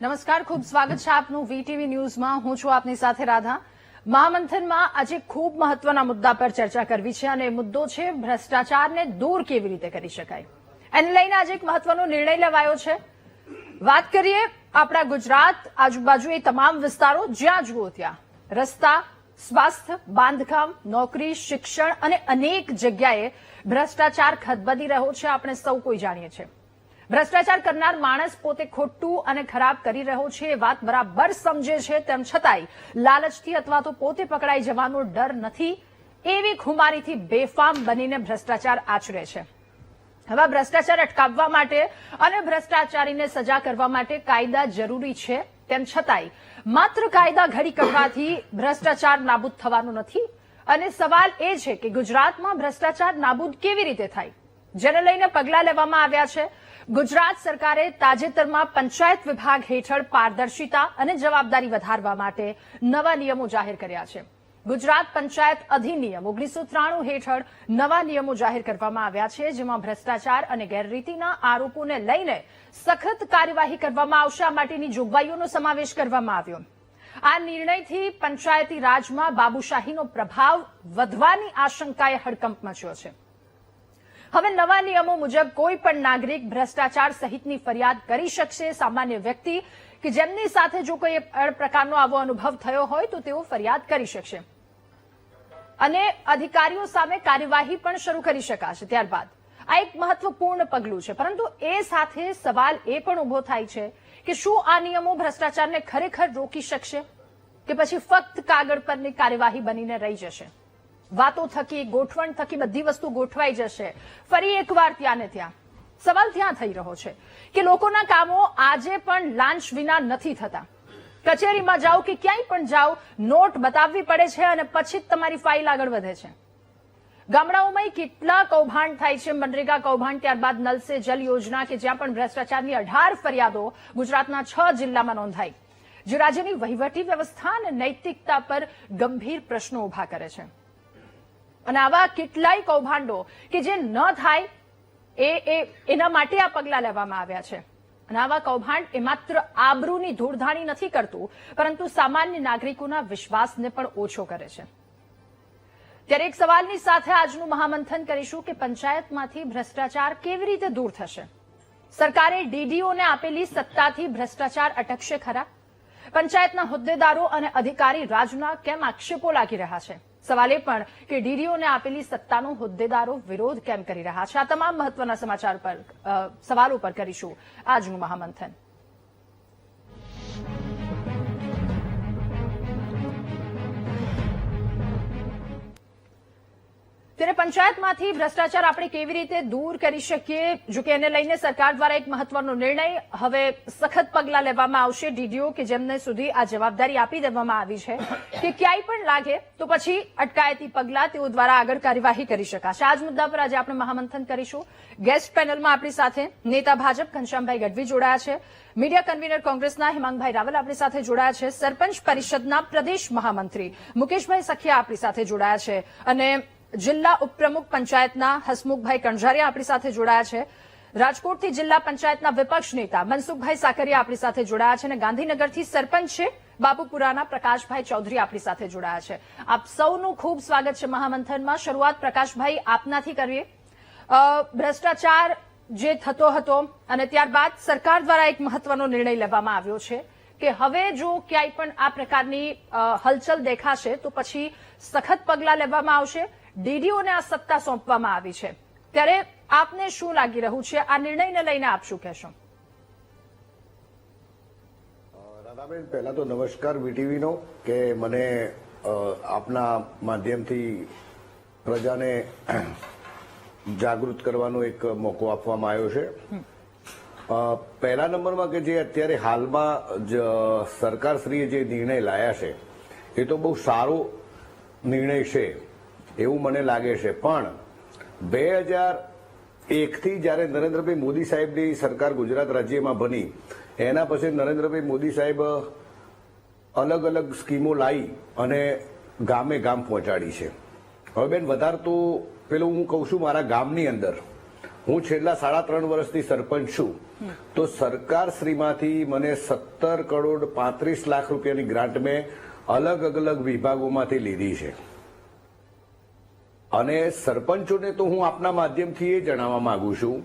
નમસ્કાર, ખૂબ સ્વાગત છે આપનું વીટીવી ન્યૂઝમાં. હું છું આપની સાથે રાધા. મહામંથનમાં આજે ખૂબ મહત્વના મુદ્દા પર ચર્ચા કરવી છે અને મુદ્દો છે ભ્રષ્ટાચારને દૂર કેવી રીતે કરી શકાય. એને લઈને આજે એક મહત્વનો નિર્ણય લેવાયો છે. વાત કરીએ આપણા ગુજરાત આજુબાજુ એ તમામ વિસ્તારો જ્યાં જુઓ ત્યાં રસ્તા, સ્વાસ્થ્ય, બાંધકામ, નોકરી, શિક્ષણ અને અનેક જગ્યાએ ભ્રષ્ટાચાર ખદબદી રહ્યો છે. આપણે સૌ કોઈ જાણીએ છીએ. ભ્રષ્ટાચાર કરનાર માણસ પોતે ખોટું અને ખરાબ કરી રહ્યો છે એ વાત બરાબર સમજે છે, તેમ છતાંય લાલચથી અથવા તો પોતે પકડાઈ જવાનો ડર નથી એવી ખુમારીથી બેફામ બનીને ભ્રષ્ટાચાર આચરે છે. હવે ભ્રષ્ટાચાર અટકાવવા માટે અને ભ્રષ્ટાચારીને સજા કરવા માટે કાયદા જરૂરી છે, તેમ છતાંય માત્ર કાયદા ઘડી કરવાથી ભ્રષ્ટાચાર નાબૂદ થવાનું નથી. અને સવાલ એ છે કે ગુજરાતમાં ભ્રષ્ટાચાર નાબૂદ કેવી રીતે થાય, જેને લઈને પગલાં લેવામાં આવ્યા છે. ગુજરાત સરકારે તાજેતરમાં પંચાયત વિભાગ હેઠળ પારદર્શિતા અને જવાબદારી વધારવા માટે નવા નિયમો જાહેર કર્યા છે. ગુજરાત પંચાયત અધિનિયમ 1993 હેઠળ નવા નિયમો જાહેર કરવામાં આવ્યા છે, જેમાં ભ્રષ્ટાચાર અને ગેરરીતિના આરોપોને લઈને સખત કાર્યવાહી કરવામાં આવશે. આ માટેની જોગવાઈઓનો સમાવેશ કરવામાં આવ્યો. આ નિર્ણયથી પંચાયતી રાજમાં બાબુશાહીનો પ્રભાવ વધવાની આશંકાએ હડકંપ મચ્યો છે. હવે નવા નિયમો મુજબ કોઈ પણ નાગરિક ભ્રષ્ટાચાર સહિતની ફરિયાદ કરી શકશે. સામાન્ય વ્યક્તિ કે જેમની સાથે જો કોઈ પ્રકારનો આવો અનુભવ થયો હોય તો તેઓ ફરિયાદ કરી શકશે અને અધિકારીઓ સામે કાર્યવાહી પણ શરૂ કરી શકાશે. ત્યારબાદ આ એક મહત્વપૂર્ણ પગલું છે, પરંતુ એ સાથે સવાલ એ પણ ઉભો થાય છે કે શું આ નિયમો ભ્રષ્ટાચારને ખરેખર રોકી શકશે કે પછી ફક્ત કાગળ પરની કાર્યવાહી બનીને રહી જશે. વાતો થકી, ગોઠવણ થકી બધી વસ્તુ ગોઠવાઈ જશે. ફરી એકવાર ત્યાં ને ત્યાં સવાલ ત્યાં થઈ રહ્યો છે કે લોકોના કામો આજે પણ લાંચ વિના નથી થતા. કચેરીમાં જાઓ કે ક્યાંય પણ જાઓ, નોટ બતાવવી પડે છે અને પછી જ તમારી ફાઇલ આગળ વધે છે. ગામડાઓમાં કેટલા કૌભાંડ થાય છે, મનરેગા કૌભાંડ, ત્યારબાદ નલ સે જલ યોજના, કે જ્યાં પણ ભ્રષ્ટાચારની 18 ફરિયાદો ગુજરાતના 6 જિલ્લામાં નોંધાઈ, જે રાજ્યની વહીવટી વ્યવસ્થા અને નૈતિકતા પર ગંભીર પ્રશ્નો ઉભા કરે છે. અને આવા કેટલાય કૌભાંડો કે જે ન થાય એના માટે આ પગલાં લેવામાં આવ્યા છે. અને આવા કૌભાંડ એ માત્ર આબરૂની ધૂળધાણી નથી કરતું, પરંતુ સામાન્ય નાગરિકોના વિશ્વાસને પણ ઓછો કરે છે. ત્યારે એક સવાલની સાથે આજનું મહામંથન કરીશું કે પંચાયતમાંથી ભ્રષ્ટાચાર કેવી રીતે દૂર થશે. સરકારે ડીડીઓને આપેલી સત્તાથી ભ્રષ્ટાચાર અટકશે ખરા? પંચાયતના હોદ્દેદારો અને અધિકારી રાજના કેમ આક્ષેપો લાગી રહ્યા છે? સવાલ એ પણ કે ડીડીઓને આપેલી સત્તાનો હોદ્દેદારો વિરોધ કેમ કરી રહ્યા છે? આ તમામ મહત્વના સમાચાર પર સવાલો પર કરીશું આજનું મહામંથન. ત્યારે પંચાયતમાંથી ભ્રષ્ટાચાર આપણે કેવી રીતે દૂર કરી શકીએ? જો કે એને લઈને સરકાર દ્વારા એક મહત્વનો નિર્ણય, હવે સખત પગલાં લેવામાં આવશે. ડીડીઓ કે જેમને સુધી આ જવાબદારી આપી દેવામાં આવી છે કે ક્યાંય પણ લાગે તો પછી અટકાયતી પગલાં તેઓ દ્વારા આગળ કાર્યવાહી કરી શકાશે. આ જ મુદ્દા પર આજે આપણે મહામંથન કરીશું. ગેસ્ટ પેનલમાં આપણી સાથે નેતા ભાજપ ઘનશ્યામભાઈ ગઢવી જોડાયા છે, મીડિયા કન્વીનર કોંગ્રેસના હિમાંગભાઈ રાવલ આપણી સાથે જોડાયા છે, સરપંચ પરિષદના પ્રદેશ મહામંત્રી મુકેશભાઈ સખિયા આપણી સાથે જોડાયા છે અને જિલ્લા ઉપપ્રમુખ પંચાયતના હસમુખભાઈ કણઝારિયા આપણી સાથે જોડાયા છે. રાજકોટથી જિલ્લા પંચાયતના વિપક્ષ નેતા મનસુખભાઈ સાકરિયા આપણી સાથે જોડાયા છે અને ગાંધીનગરથી સરપંચ છે બાબુપુરાના પ્રકાશભાઈ ચૌધરી આપણી સાથે જોડાયા છે. આપ સૌનું ખૂબ સ્વાગત છે મહામંથનમાં. શરૂઆત પ્રકાશભાઈ આપનાથી કરીએ. ભ્રષ્ટાચાર જે થતો હતો અને ત્યારબાદ સરકાર દ્વારા એક મહત્વનો નિર્ણય લેવામાં આવ્યો છે કે હવે જો ક્યાંય પણ આ પ્રકારની હલચલ દેખાશે તો પછી સખત પગલાં લેવામાં આવશે. ડીડીઓને આ સત્તા સોંપવામાં આવી છે, ત્યારે આપને શું લાગી રહ્યું છે? આ નિર્ણયને લઈને આપ શું કહેશો? રાધાબેન, પહેલા તો નમસ્કાર વીટીવીનો કે મને આપના માધ્યમથી પ્રજાને જાગૃત કરવાનો એક મોકો આપવામાં આવ્યો છે. પહેલા નંબરમાં કે જે અત્યારે હાલમાં સરકારશ્રીએ જે નિર્ણય લાયા છે એ તો બહુ સારો નિર્ણય છે એવું મને લાગે છે. પણ 2001થી જ્યારે નરેન્દ્રભાઈ મોદી સાહેબની સરકાર ગુજરાત રાજ્યમાં બની એના પછી નરેન્દ્રભાઈ મોદી સાહેબ અલગ અલગ સ્કીમો લાવી અને ગામે ગામ પહોંચાડી છે. હવે બેન, વધારે તો પેલું હું કહું છું, મારા ગામની અંદર હું છેલ્લા 3.5 વર્ષથી સરપંચ છું, તો સરકાર શ્રીમાંથી મને 17 કરોડ 35 લાખ રૂપિયાની ગ્રાન્ટ મેં અલગ અલગ વિભાગોમાંથી લીધી છે. અને સરપંચોને તો હું આપના માધ્યમથી એ જણાવવા માંગુ છું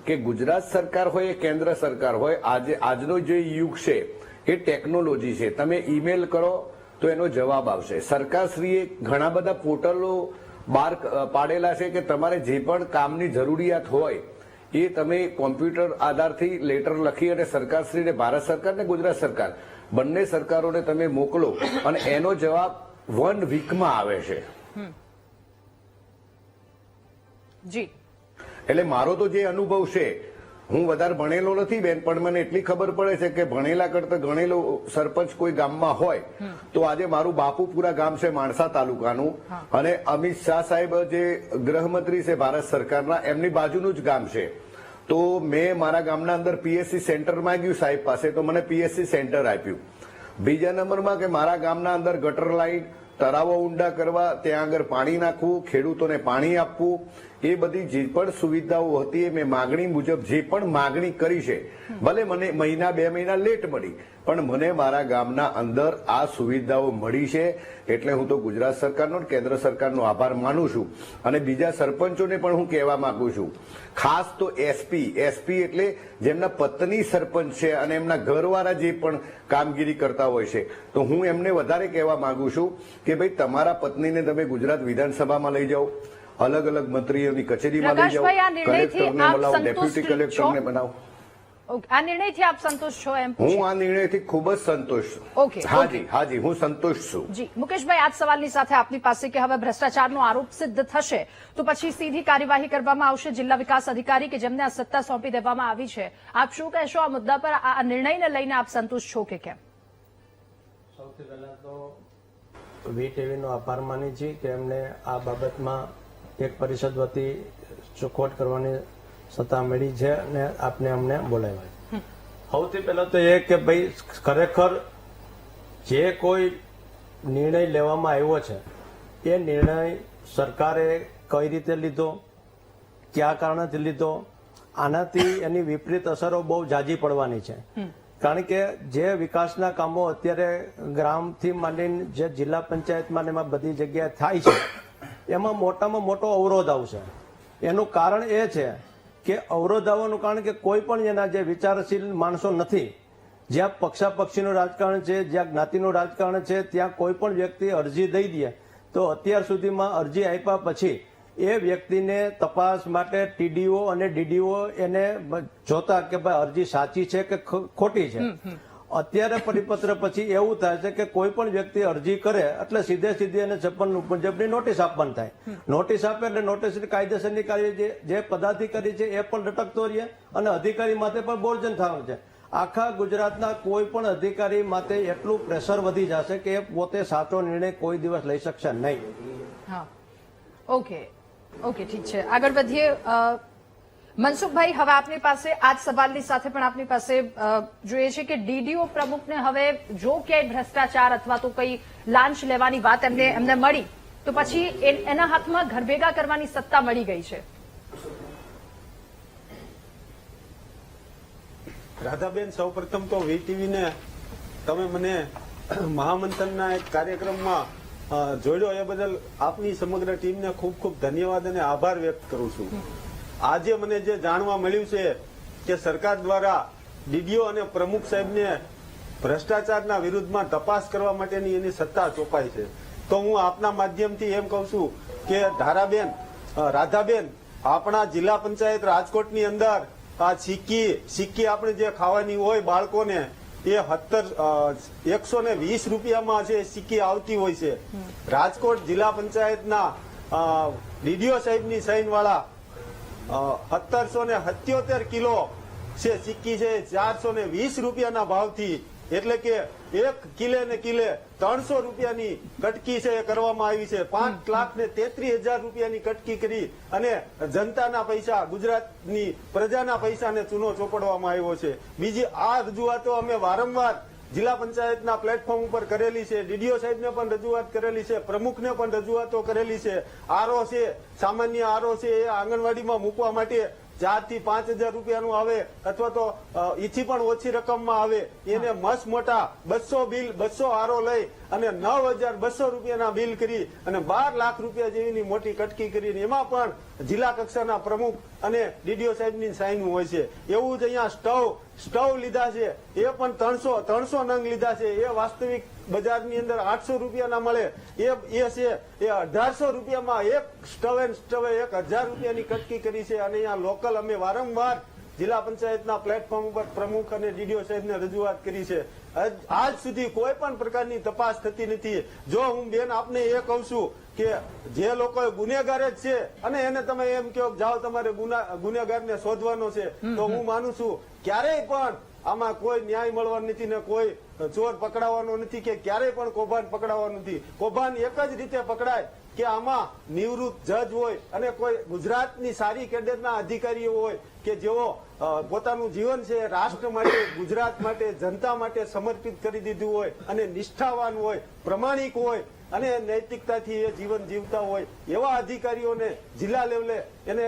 કે ગુજરાત સરકાર હોય કેન્દ્ર સરકાર હોય, આજનો જે યુગ છે એ ટેકનોલોજી છે. તમે ઈમેલ કરો તો એનો જવાબ આવશે. સરકારશ્રીએ ઘણા બધા પોર્ટલો બહાર પાડેલા છે કે તમારે જે પણ કામની જરૂરિયાત હોય એ તમે કોમ્પ્યુટર આધારથી લેટર લખી અને સરકારશ્રીને, ભારત સરકાર ને ગુજરાત સરકાર બંને સરકારોને તમે મોકલો અને એનો જવાબ 1 વીકમાં આવે છે. જી, એટલે મારો તો જે અનુભવ છે, હું વધારે ભણેલો નથી બેન, પણ મને એટલી ખબર પડે છે કે ભણેલા કરતા ગણેલો સરપંચ કોઈ ગામમાં હોય તો આજે મારું બાપુપુરા ગામ છે માણસા તાલુકાનું, અને અમિત શાહ સાહેબ જે ગૃહમંત્રી છે ભારત સરકારના, એમની બાજુનું જ ગામ છે. તો મેં મારા ગામના અંદર પીએસસી સેન્ટર માંગ્યું સાહેબ પાસે, તો મને પીએસસી સેન્ટર આપ્યું. બીજા નંબરમાં કે મારા ગામના અંદર ગટર લાઈન, તળાવો ઊંડા કરવા, ત્યાં આગળ પાણી નાખવું, ખેડૂતોને પાણી આપવું, એ બધી જે પણ સુવિધાઓ હતી એ મેં માગણી મુજબ જે પણ માગણી કરી છે. ભલે મને 1 મહિના 2 મહિના લેટ મળી, પણ મને મારા ગામના અંદર આ સુવિધાઓ મળી છે. એટલે હું તો ગુજરાત સરકારનો કેન્દ્ર સરકારનો આભાર માનું છું. અને બીજા સરપંચોને પણ હું કહેવા માંગુ છું, ખાસ તો એસપી એટલે જેમના પત્ની સરપંચ છે અને એમના ઘરવાળા જે પણ કામગીરી કરતા હોય છે, તો હું એમને વધારે કહેવા માંગુ છું કે ભાઈ તમારા પત્નીને તમે ગુજરાત વિધાનસભામાં લઈ જાઓ, અલગ અલગ મંત્રીઓની કચેરીમાં લઈ જાઓ, કલેક્ટરને બોલાવો, ડેપ્યુટી કલેક્ટરને બનાવો. આ નિર્ણયથી આપ સંતુષ્ટ છો? એમ હું આ નિર્ણયથી ખૂબ જ સંતોષ છું. હાજી, હું સંતોષ છું. જી, મુકેશભાઈ, આ સવાલની સાથે આપની પાસે કે હવે ભ્રષ્ટાચારનો આરોપ સિદ્ધ થશે તો પછી સીધી કાર્યવાહી કરવામાં આવશે. જિલ્લા વિકાસ અધિકારી કે જેમને આ સત્તા સોંપી દેવામાં આવી છે, આપ શું કહેશો આ મુદ્દા પર? આ નિર્ણયને લઈને આપ સંતુષ્ટ છો કે કેમ? સૌથી પહેલા તો વીટીવીનો આભાર માની છીએ કે એમને આ બાબતમાં એક પરિષદ વતી ચોખવટ કરવાની સત્તા મળી છે અને આપને અમને બોલાવ્યા. સૌથી પહેલા તો એ કે ભાઈ ખરેખર જે કોઈ નિર્ણય લેવામાં આવ્યો છે એ નિર્ણય સરકારે કઈ રીતે લીધો, કયા કારણથી લીધો, આનાથી એની વિપરીત અસરો બહુ ઝાઝી પડવાની છે. કારણ કે જે વિકાસના કામો અત્યારે ગ્રામથી માંડીને જે જિલ્લા પંચાયતમાં એમાં બધી જગ્યાએ થાય છે, એમાં મોટામાં મોટો અવરોધ આવશે. એનું કારણ એ છે કે અવરોધ આવવાનું કારણ કે કોઈ પણ એના જે વિચારશીલ માણસો નથી. જ્યાં પક્ષાપક્ષીનું રાજકારણ છે, જ્યાં જ્ઞાતિનું રાજકારણ છે, ત્યાં કોઈ પણ વ્યક્તિ અરજી દઈ દે તો અત્યાર સુધીમાં અરજી આપ્યા પછી એ વ્યક્તિને તપાસ માટે ટીડીઓ અને ડીડીઓ એને જોતા કે ભાઈ અરજી સાચી છે કે ખોટી છે. અત્યારે પરિપત્ર પછી એવું થાય છે કે કોઈ પણ વ્યક્તિ અરજી કરે એટલે સીધે એને 56 મુજબની નોટિસ આપવાની થાય. નોટિસ આપે એટલે નોટિસ કાયદેસરની કાર્ય જે પદાધિકારી છે એ પણ લટકતો રહે અને અધિકારી માથે પણ બોર્જન થવાનું છે. આખા ગુજરાતના કોઈ પણ અધિકારી માથે એટલું પ્રેશર વધી જશે કે એ પોતે સાચો નિર્ણય કોઈ દિવસ લઈ શકશે નહીં. હા, ઓકે, ઠીક છે, આગળ વધીએ. મનસુખભાઈ, હવે આપની પાસે આ જ સવાલની સાથે પણ આપની પાસે જોઈએ છે કે ડીડીઓ પ્રમુખને હવે જો ક્યાંય ભ્રષ્ટાચાર અથવા તો કઈ લાંચ લેવાની વાત એમને મળી તો પછી એના હાથમાં ઘર ભેગા કરવાની સત્તા મળી ગઈ છે. રાધાબેન, સૌપ્રથમ તો વીટીવીને તમે મને મહામંથનના એક કાર્યક્રમમાં જોડ્યો એ બદલ આપની સમગ્ર ટીમને ખૂબ ખૂબ ધન્યવાદ અને આભાર વ્યક્ત કરું છું. આજે મને જે જાણવા મળ્યું છે કે સરકાર દ્વારા ડીડીઓ અને પ્રમુખ સાહેબને ભ્રષ્ટાચારના વિરુદ્ધમાં તપાસ કરવા માટેની એની સત્તા સોંપાઈ છે, તો હું આપના માધ્યમથી એમ કહું છું કે રાધાબેન, આપણા જિલ્લા પંચાયત રાજકોટની અંદર આ સિક્કી આપણે જે ખાવાની હોય બાળકોને, એ 120 રૂપિયામાં જે સિક્કી આવતી હોય છે. રાજકોટ જિલ્લા પંચાયતના ડીડીઓ સાહેબની સહીન વાળા 1777 કિલો છે સિક્કી છે 420 રૂપિયાના ભાવથી, એટલે કે 1 કિલે ને કિલે 300 રૂપિયાની કટકી છે એ કરવામાં આવી છે. 5,33,000 રૂપિયાની કટકી કરી અને જનતાના પૈસા, ગુજરાતની પ્રજાના પૈસાને ચૂનો ચોપડવામાં આવ્યો છે. બીજી આ રજૂઆતો અમે વારંવાર જિલ્લા પંચાયતના પ્લેટફોર્મ ઉપર કરેલી છે, ડીડીઓ સાહેબને પણ રજૂઆત કરેલી છે, પ્રમુખને પણ રજૂઆતો કરેલી છે. આરઓ છે, સામાન્ય આરઓ છે, એ આંગણવાડીમાં મૂકવા માટે 4 થી 5,000 રૂપિયાનું આવે અથવા તો ઈથી પણ ઓછી રકમમાં આવે એને મસ્ત મોટા 200 બિલ 200 આરો લઈ અને 9,200 રૂપિયાના બિલ કરી અને 12 લાખ રૂપિયા જેવીની મોટી કટકી કરીને એમાં પણ જિલ્લા કક્ષાના પ્રમુખ અને ડીડીઓ સાહેબની સાઈન હોય છે. એવું જ અહીંયા સ્ટવ લીધા છે એ પણ 300 નંગ લીધા છે. એ વાસ્તવિક બજારની અંદર 800 રૂપિયાના મળે એ છે એ 1,800 રૂપિયામાં એક સ્ટવે 1,000 રૂપિયાની કટકી કરી છે. અને અહીંયા લોકલ અમે વારંવાર જિલ્લા પંચાયતના પ્લેટફોર્મ ઉપર પ્રમુખ અને ડીડીઓ સાહેબને રજૂઆત કરી છે. આજ સુધી કોઈ પણ પ્રકારની તપાસ થતી નથી. જો હું બેન આપને એ કહું છું કે જે લોકો ગુનેગાર જ છે અને એને તમે એમ કહો જાઓ તમારે ગુનેગારને શોધવાનો છે તો હું માનું છું ક્યારેય પણ આમાં કોઈ ન્યાય મળવાનો નથી ને કોઈ ચોર પકડાવાનો નથી કે ક્યારેય પણ કૌભાંડ પકડાવાનું નથી. કૌભાંડ એક જ રીતે પકડાય કે આમાં નિવૃત્ત જજ હોય અને કોઈ ગુજરાતની સારી કેડરના અધિકારીઓ હોય કે જેઓ પોતાનું જીવન છે રાષ્ટ્ર માટે ગુજરાત માટે જનતા માટે સમર્પિત કરી દીધું હોય અને નિષ્ઠાવાન હોય પ્રમાણિક હોય અને નૈતિકતાથી એ જીવન જીવતા હોય એવા અધિકારીઓને જિલ્લા લેવલે એને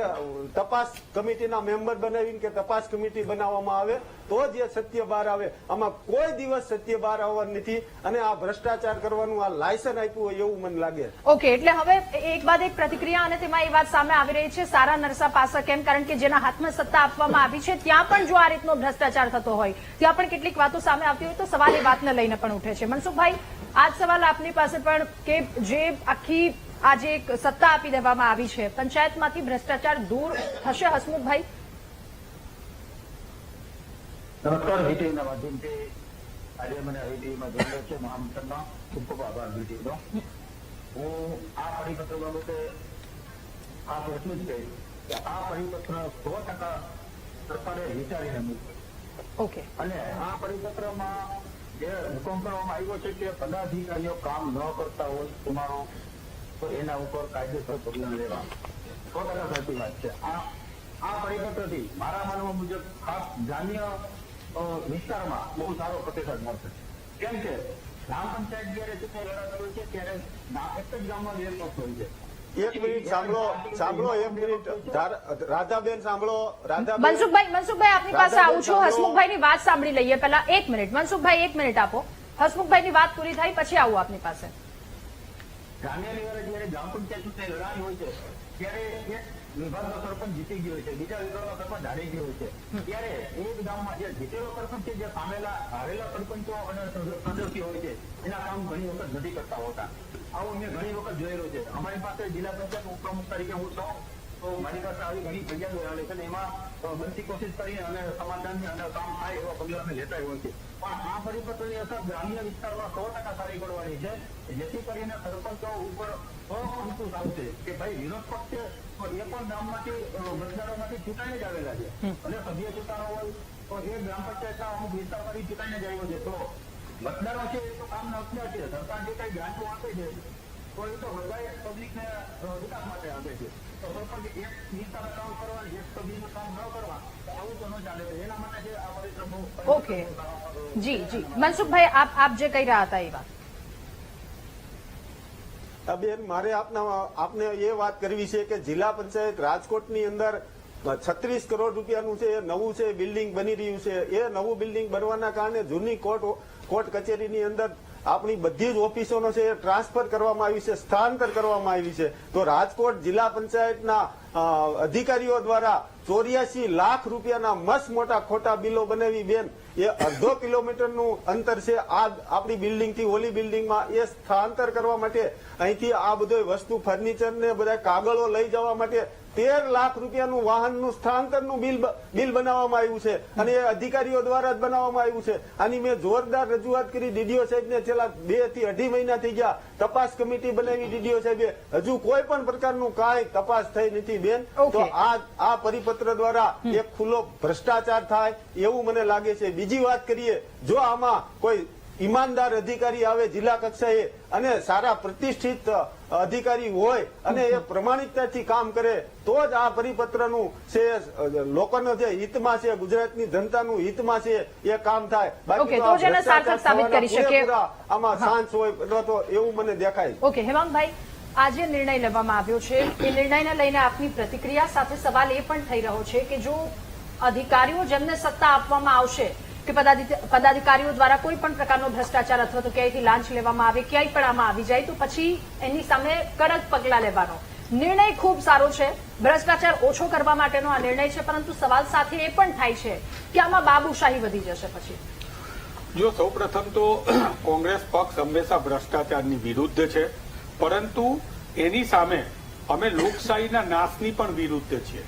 તપાસ કમિટીના મેમ્બર બનાવીને કે તપાસ કમિટી બનાવવામાં આવે તો જ એ સત્ય બહાર આવે. આમાં કોઈ દિવસ સત્ય બહાર આવવાનું નથી અને આ ભ્રષ્ટાચાર કરવાનું આ લાયસન્સ આપ્યું હોય એવું મને લાગે. ઓકે, એટલે હવે એક બાદ એક પ્રતિક્રિયા અને તેમાં એ વાત સામે આવી રહી છે સારા નરસા પાસા કેમ, કારણ કે જેના હાથમાં સત્તા આપવામાં આવી છે ત્યાં પણ જો આ રીતનો ભ્રષ્ટાચાર થતો હોય ત્યાં પણ કેટલીક વાતો સામે આવતી હોય તો સવાલ એ વાતને લઈને પણ ઉઠે છે. મનસુખભાઈ, આજ સવાલ આપની પાસે પણ કે જે આખી આજે એક સત્તા આપી દેવામાં આવી છે પંચાયતમાંથી ભ્રષ્ટાચાર દૂર થશે? હસમુખભાઈ નમસ્કાર. વીટીવીના માધ્યમથી આજે મને વીટીવીમાં જોડ્યો છે મહામંત્રનો ખૂબ ખૂબ આભાર વીટીવીનો. હું આ પરિપત્ર બાબતે આ એટલું જ કહીશ કે આ પરિપત્ર 100% સરકારે વિચારીને મૂક્યું. ઓકે, અને આ પરિપત્રમાં જે હુકમ કરવામાં આવ્યો છે કે પદાધિકારીઓ કામ ન કરતા હોય તમારો તો એના ઉપર કાયદેસર પગલાં લેવા 100% સાચી વાત છે. આ પરિપત્રથી મારા માનવા મુજબ ખાસ ગ્રામ્ય વિસ્તારમાં બહુ સારો પ્રતિસાદ મળશે. કેમ કે ગ્રામ પંચાયત જયારે ચૂંટણી લડાતી હોય છે ત્યારે એક જ ગામમાં 2 પક્ષ હોય છે. એક મિનિટ સાંભળો 1 મિનિટ રાધાબેન સાંભળો. રાધાબેન મનસુખભાઈ આપની પાસે આવું છું. હસમુખભાઈની વાત સાંભળી લઈએ પહેલા. 1 મિનિટ મનસુખભાઈ, 1 મિનિટ આપો. હસમુખભાઈની વાત પૂરી થાય પછી આવું આપની પાસે. ગ્રામ્ય લેવલે જયારે ગ્રામ પંચાયત ચૂંટણી લડાઈ હોય છે ત્યારે એક વિભાગનો સરપંચ જીતી ગયો છે, બીજા વિભાગનો સરપંચ હારી ગયો છે. ત્યારે એક ગામમાં જે જીતેલો સરપંચ છે જે સામેલા હારેલા સરપંચો અને સદસ્યો હોય છે એના કામ ઘણી વખત નથી કરતા હોતા. આવું મેં ઘણી વખત જોયેલું છે. અમારી પાસે જિલ્લા પંચાયત ઉપપ્રમુખ તરીકે હું છું તો મારી પાસે આવી ઘણી જગ્યાઓ આવે છે અને એમાં બનતી કોશિશ કરીને અને સમાધાનની અંદર કામ થાય એવા પગલા અમે લેતા હોય છે. પણ આ પરિપત્રની અસર ગ્રામ્ય વિસ્તારમાં 100% સારી પડવાની છે જેથી કરીને સરપંચો ઉપર અંકુશ આવશે કે ભાઈ વિરોધ પક્ષ છે તો એ પણ ગામમાંથી મતદારોમાંથી ચૂંટાઈને જ આવેલા છે અને સભ્ય ચૂંટાણો હોય તો એ ગ્રામ પંચાયતના અમુક વિસ્તારમાંથી ચૂંટાઈને જ આવ્યો છે. તો મતદારો છે એ તો કામના હકદાર છે. સરકાર જે કઈ ગ્રાન્ટો આપે છે તો એ તો બધા પબ્લિકને વિકાસ માટે આપે છે. તો સરપંચ એક વિસ્તારમાં કામ કરવા એક સભ્યનું કામ ન કરવા આવું તો ન ચાલે. એના માટે જે આ પરિશ્રમ ઓકે, જી મનસુખભાઈ આપ જે કહી રહ્યા હતા એ વાત. બેન મારે આપને એ વાત કરવી છે કે જિલ્લા પંચાયત રાજકોટની અંદર 36 કરોડ રૂપિયાનું છે એ નવું છે બિલ્ડિંગ બની રહ્યું છે. એ નવું બિલ્ડિંગ બનવાના કારણે જૂની કોર્ટ કચેરીની અંદર આપણી બધી જ ઓફિસોનો છે એ ટ્રાન્સફર કરવામાં આવી છે, સ્થળાંતર કરવામાં આવી છે. તો રાજકોટ જિલ્લા પંચાયતના અધિકારીઓ દ્વારા 84 લાખ રૂપિયાના મસ્ત મોટા ખોટા બિલો બનાવી બેન એ 1/2 કિલોમીટરનું અંતર છે આ આપણી બિલ્ડિંગ થી ઓલી બિલ્ડિંગમાં એ સ્થળાંતર કરવા માટે અહીંથી આ બધો વસ્તુ ફર્નિચર ને બધા કાગળો લઈ જવા માટે 13 લાખ રૂપિયાનું વાહનનું સ્થળાંતરનું બિલ બનાવવામાં આવ્યું છે અને એ અધિકારીઓ દ્વારા જ બનાવવામાં આવ્યું છે. આની મેં જોરદાર રજૂઆત કરી ડીડીઓ સાહેબને. છેલ્લા 2 થી 2.5 મહિના થઈ ગયા. તપાસ કમિટી બનાવી ડીડીઓ સાહેબે, હજુ કોઈ પણ પ્રકારનું કાંઈ તપાસ થઈ નથી બેન. તો આ પરિપત્ર દ્વારા એક ખુલ્લો ભ્રષ્ટાચાર થાય એવું મને લાગે છે. બીજી વાત કરીએ, જો આમાં કોઈ ઈમાનદાર અધિકારી આવે જિલ્લા કક્ષાએ અને સારા પ્રતિષ્ઠિત અધિકારી હોય અને એ પ્રમાણિકતાથી કામ કરે તો જ આ પરિપત્રનું છે લોકોનો જે હિતમાં છે, ગુજરાતની જનતાનું હિતમાં છે એ કામ થાય. બાકી તો સાર્થક સાબિત કરી શકે આમાં સાંસ હોય તો એવું મને દેખાય. ઓકે હેમાંગભાઈ, આજે નિર્ણય લેવામાં આવ્યો છે એ નિર્ણયને લઈને આપની પ્રતિક્રિયા સાથે સવાલ એ પણ થઈ રહ્યો છે કે જો અધિકારીઓ જેમને સત્તા આપવામાં આવશે કે પદાધિકારીઓ દ્વારા કોઈ પણ પ્રકારનો ભ્રષ્ટાચાર અથવા તો ક્યાંયથી લાંચ લેવામાં આવે, ક્યાંય પણ આમાં આવી જાય તો પછી એની સામે કડક પગલાં લેવાનો નિર્ણય ખૂબ સારો છે. ભ્રષ્ટાચાર ઓછો કરવા માટેનો આ નિર્ણય છે, પરંતુ સવાલ સાથે એ પણ થાય છે કે આમાં બાબુશાહી વધી જશે પછી. જો સૌપ્રથમ તો કોંગ્રેસ પક્ષ હંમેશા ભ્રષ્ટાચારની વિરુદ્ધ છે, પરંતુ એની સામે અમે લોકશાહીના નાશની પણ વિરુદ્ધ છીએ.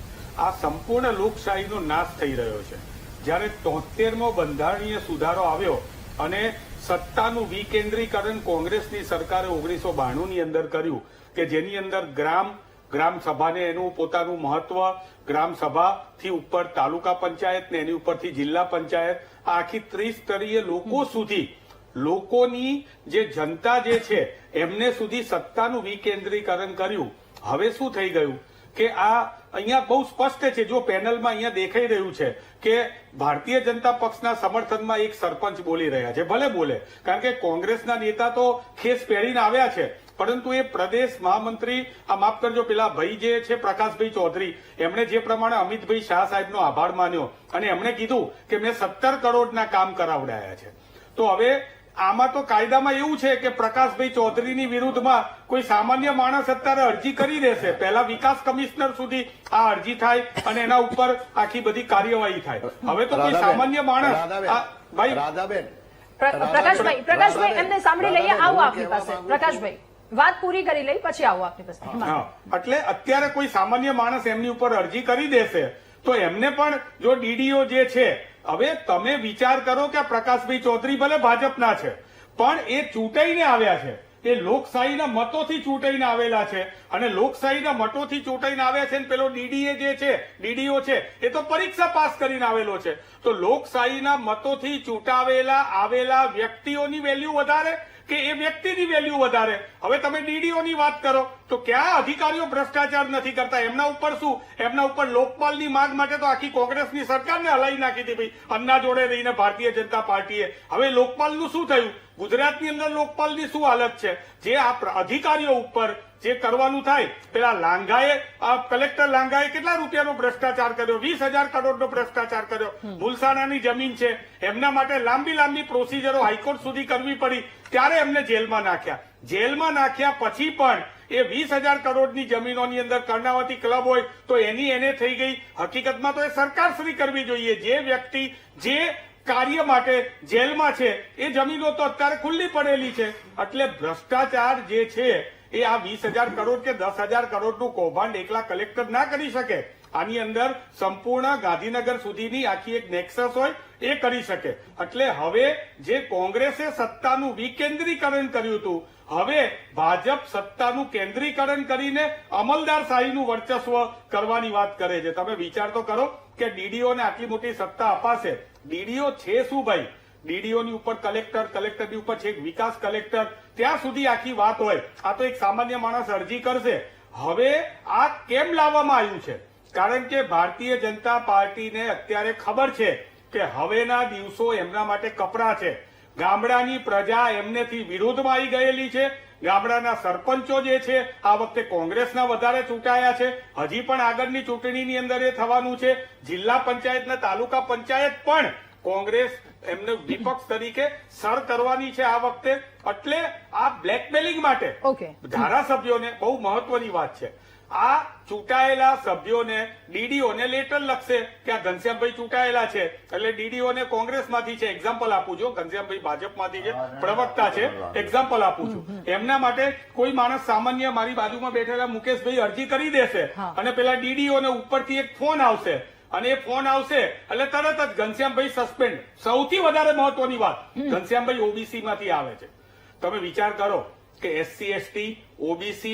આ સંપૂર્ણ લોકશાહીનો નાશ થઈ રહ્યો છે. જ્યારે 73મો બંધારણીય સુધારો આવ્યો અને સત્તાનું વિકેન્દ્રીકરણ કોંગ્રેસની સરકારે 1992 ની અંદર કર્યું કે જેની અંદર ગ્રામ સભાને એનું પોતાનું મહત્વ, ગ્રામ સભાથી ઉપર તાલુકા પંચાયત ને એની ઉપરથી જિલ્લા પંચાયત, આખી ત્રિસ્તરીય લોકો સુધી, લોકોની જે જનતા જે છે એમને સુધી સત્તાનું વિકેન્દ્રીકરણ કર્યું. હવે શું થઈ ગયું કે આ અહીંયા બહુ સ્પષ્ટ છે. જો પેનલમાં અહીંયા દેખાઈ રહ્યું છે કે ભારતીય જનતા પક્ષના સમર્થનમાં એક સરપંચ બોલી રહ્યા છે. ભલે બોલે, કારણ કે કોંગ્રેસના નેતા તો ખેસ પહેરીને આવ્યા છે, પરંતુ એ પ્રદેશ મહામંત્રી, આ માફ કરજો, પેલા ભાઈ જે છે પ્રકાશભાઈ ચૌધરી, એમણે જે પ્રમાણે અમિતભાઈ શાહ સાહેબનો આભાર માન્યો અને એમણે કીધું કે મેં 17 કરોડના કામ કરાવડાયા છે. તો હવે આમાં તો કાયદામાં એવું છે કે પ્રકાશભાઈ ચૌધરીની વિરુદ્ધમાં કોઈ સામાન્ય માણસ અત્યારે અરજી કરી દેશે, પહેલા વિકાસ કમિશનર સુધી આ અરજી થાય અને એના ઉપર આખી બધી કાર્યવાહી થાય. હવે તો કોઈ સામાન્ય માણસ ભાઈ રાધાબેન, પ્રકાશભાઈ એમને સાંભળી લઈએ. આવો આપની પાસે. પ્રકાશભાઈ વાત પૂરી કરી લઈ પછી આવો આપની પાસે. એટલે અત્યારે કોઈ સામાન્ય માણસ એમની ઉપર અરજી કરી દેશે તો એમને પણ જો ડીડીઓ જે છે, હવે તમે વિચાર કરો કે પ્રકાશભાઈ ચૌધરી ભલે ભાજપના છે, પણ એ ચૂંટાઈને આવ્યા છે, એ લોકશાહીના મતોથી ચૂંટાઈને આવેલા છે અને લોકશાહીના મતોથી ચૂંટાઈને આવ્યા છે. પેલો ડીડીઓ છે એ તો પરીક્ષા પાસ કરીને આવેલો છે. તો લોકશાહીના મતોથી આવેલા વ્યક્તિઓની વેલ્યુ વધારે કે એ વ્યક્તિની વેલ્યુ વધારે? હવે તમે ડીડીઓની વાત કરો તો ક્યાં અધિકારીઓ ભ્રષ્ટાચાર નથી કરતા? એમના ઉપર શું? એમના ઉપર લોકપાલની માંગ માટે તો આખી કોંગ્રેસની સરકારને હલાવી નાખી હતી ભાઈ, અન્ના જોડે રહીને ભારતીય જનતા પાર્ટીએ. હવે લોકપાલનું શું થયું? ગુજરાતની અંદર લોકપાલની શું હાલત છે? જે આ અધિકારીઓ ઉપર જે કરવાનું થાય, પેલા લાંઘાએ, કલેક્ટર લાંઘાએ કેટલા રૂપિયાનો ભ્રષ્ટાચાર કર્યો? 20,000 કરોડનો ભ્રષ્ટાચાર કર્યો. મુલસાણાની જમીન છે, એમના માટે લાંબી પ્રોસિજરો હાઈકોર્ટ સુધી કરવી પડી, ત્યારે એમને જેલમાં નાખ્યા. જેલમાં નાખ્યા પછી પણ એ 20,000 કરોડની જમીનોની અંદર કર્ણાવતી ક્લબ હોય તો એને થઈ ગઈ. હકીકતમાં તો એ સરકારશ્રી કરવી જોઈએ. જે વ્યક્તિ જે કાર્ય માટે જેલમાં છે એ જમીનો તો અત્યારે ખુલ્લી પડેલી છે. એટલે ભ્રષ્ટાચાર જે છે એ આ 20,000 કરોડ કે 10,000 કરોડનું કૌભાંડ એકલા કલેક્ટર ના કરી શકે. આની અંદર સંપૂર્ણ ગાંધીનગર સુધીની આખી એક નેક્સસ હોય એ કરી શકે. એટલે હવે જે કોંગ્રેસે સત્તાનું વિકેન્દ્રીકરણ કર્યું હતું, હવે ભાજપ સત્તાનું કેન્દ્રીકરણ કરીને અમલદારશાહીનું વર્ચસ્વ કરવાની વાત કરે છે. તમે વિચાર તો કરો કે ડીડીઓને આટલી મોટી સત્તા અપાશે. ડીડીઓ છે શું ભાઈ? ડીડીઓની ઉપર કલેક્ટરની ઉપર છે વિકાસ કલેક્ટર, ત્યાં સુધી આખી વાત હોય. આ તો એક સામાન્ય માણસ અરજી કરશે. હવે આ કેમ લાવવામાં આવ્યું છે? કારણ કે ભારતીય જનતા પાર્ટીને અત્યારે ખબર છે કે હવેના દિવસો એમના માટે કપરા છે. ગામડાની પ્રજા એમનેથી વિરોધમાં આવી ગયેલી છે. ગામડાના સરપંચો જે છે આ વખતે કોંગ્રેસના વધારે ચૂંટાયા છે. હજી પણ આગળની ચૂંટણીની અંદર એ થવાનું છે. જિલ્લા પંચાયતના તાલુકા પંચાયત પણ કોંગ્રેસ એમને વિપક્ષ તરીકે સર કરવાની છે આ વખતે. એટલે આ બ્લેકમેલિંગ માટે ધારાસભ્યોને બહુ મહત્વની વાત છે. આ ચૂંટાયેલા સભ્યોને ડીડીઓને લેટર લખશે કે આ ઘનશ્યામભાઈ ચૂંટાયેલા છે એટલે ડીડીઓને કોંગ્રેસમાંથી છે. એક્ઝામ્પલ આપું છું, ઘનશ્યામભાઈ ભાજપમાંથી છે, પ્રવક્તા છે, એક્ઝામ્પલ આપું છું. એમના માટે કોઈ માણસ સામાન્ય મારી બાજુમાં બેઠેલા મુકેશભાઈ અરજી કરી દેશે અને પેલા ડીડીઓને ઉપરથી એક ફોન આવશે અને એ ફોન આવશે એટલે તરત જ ઘનશ્યામભાઈ સસ્પેન્ડ. સૌથી વધારે મહત્વની વાત, ઘનશ્યામભાઈ ઓબીસી માંથી આવે છે. તમે વિચાર કરો કે SC ST OBC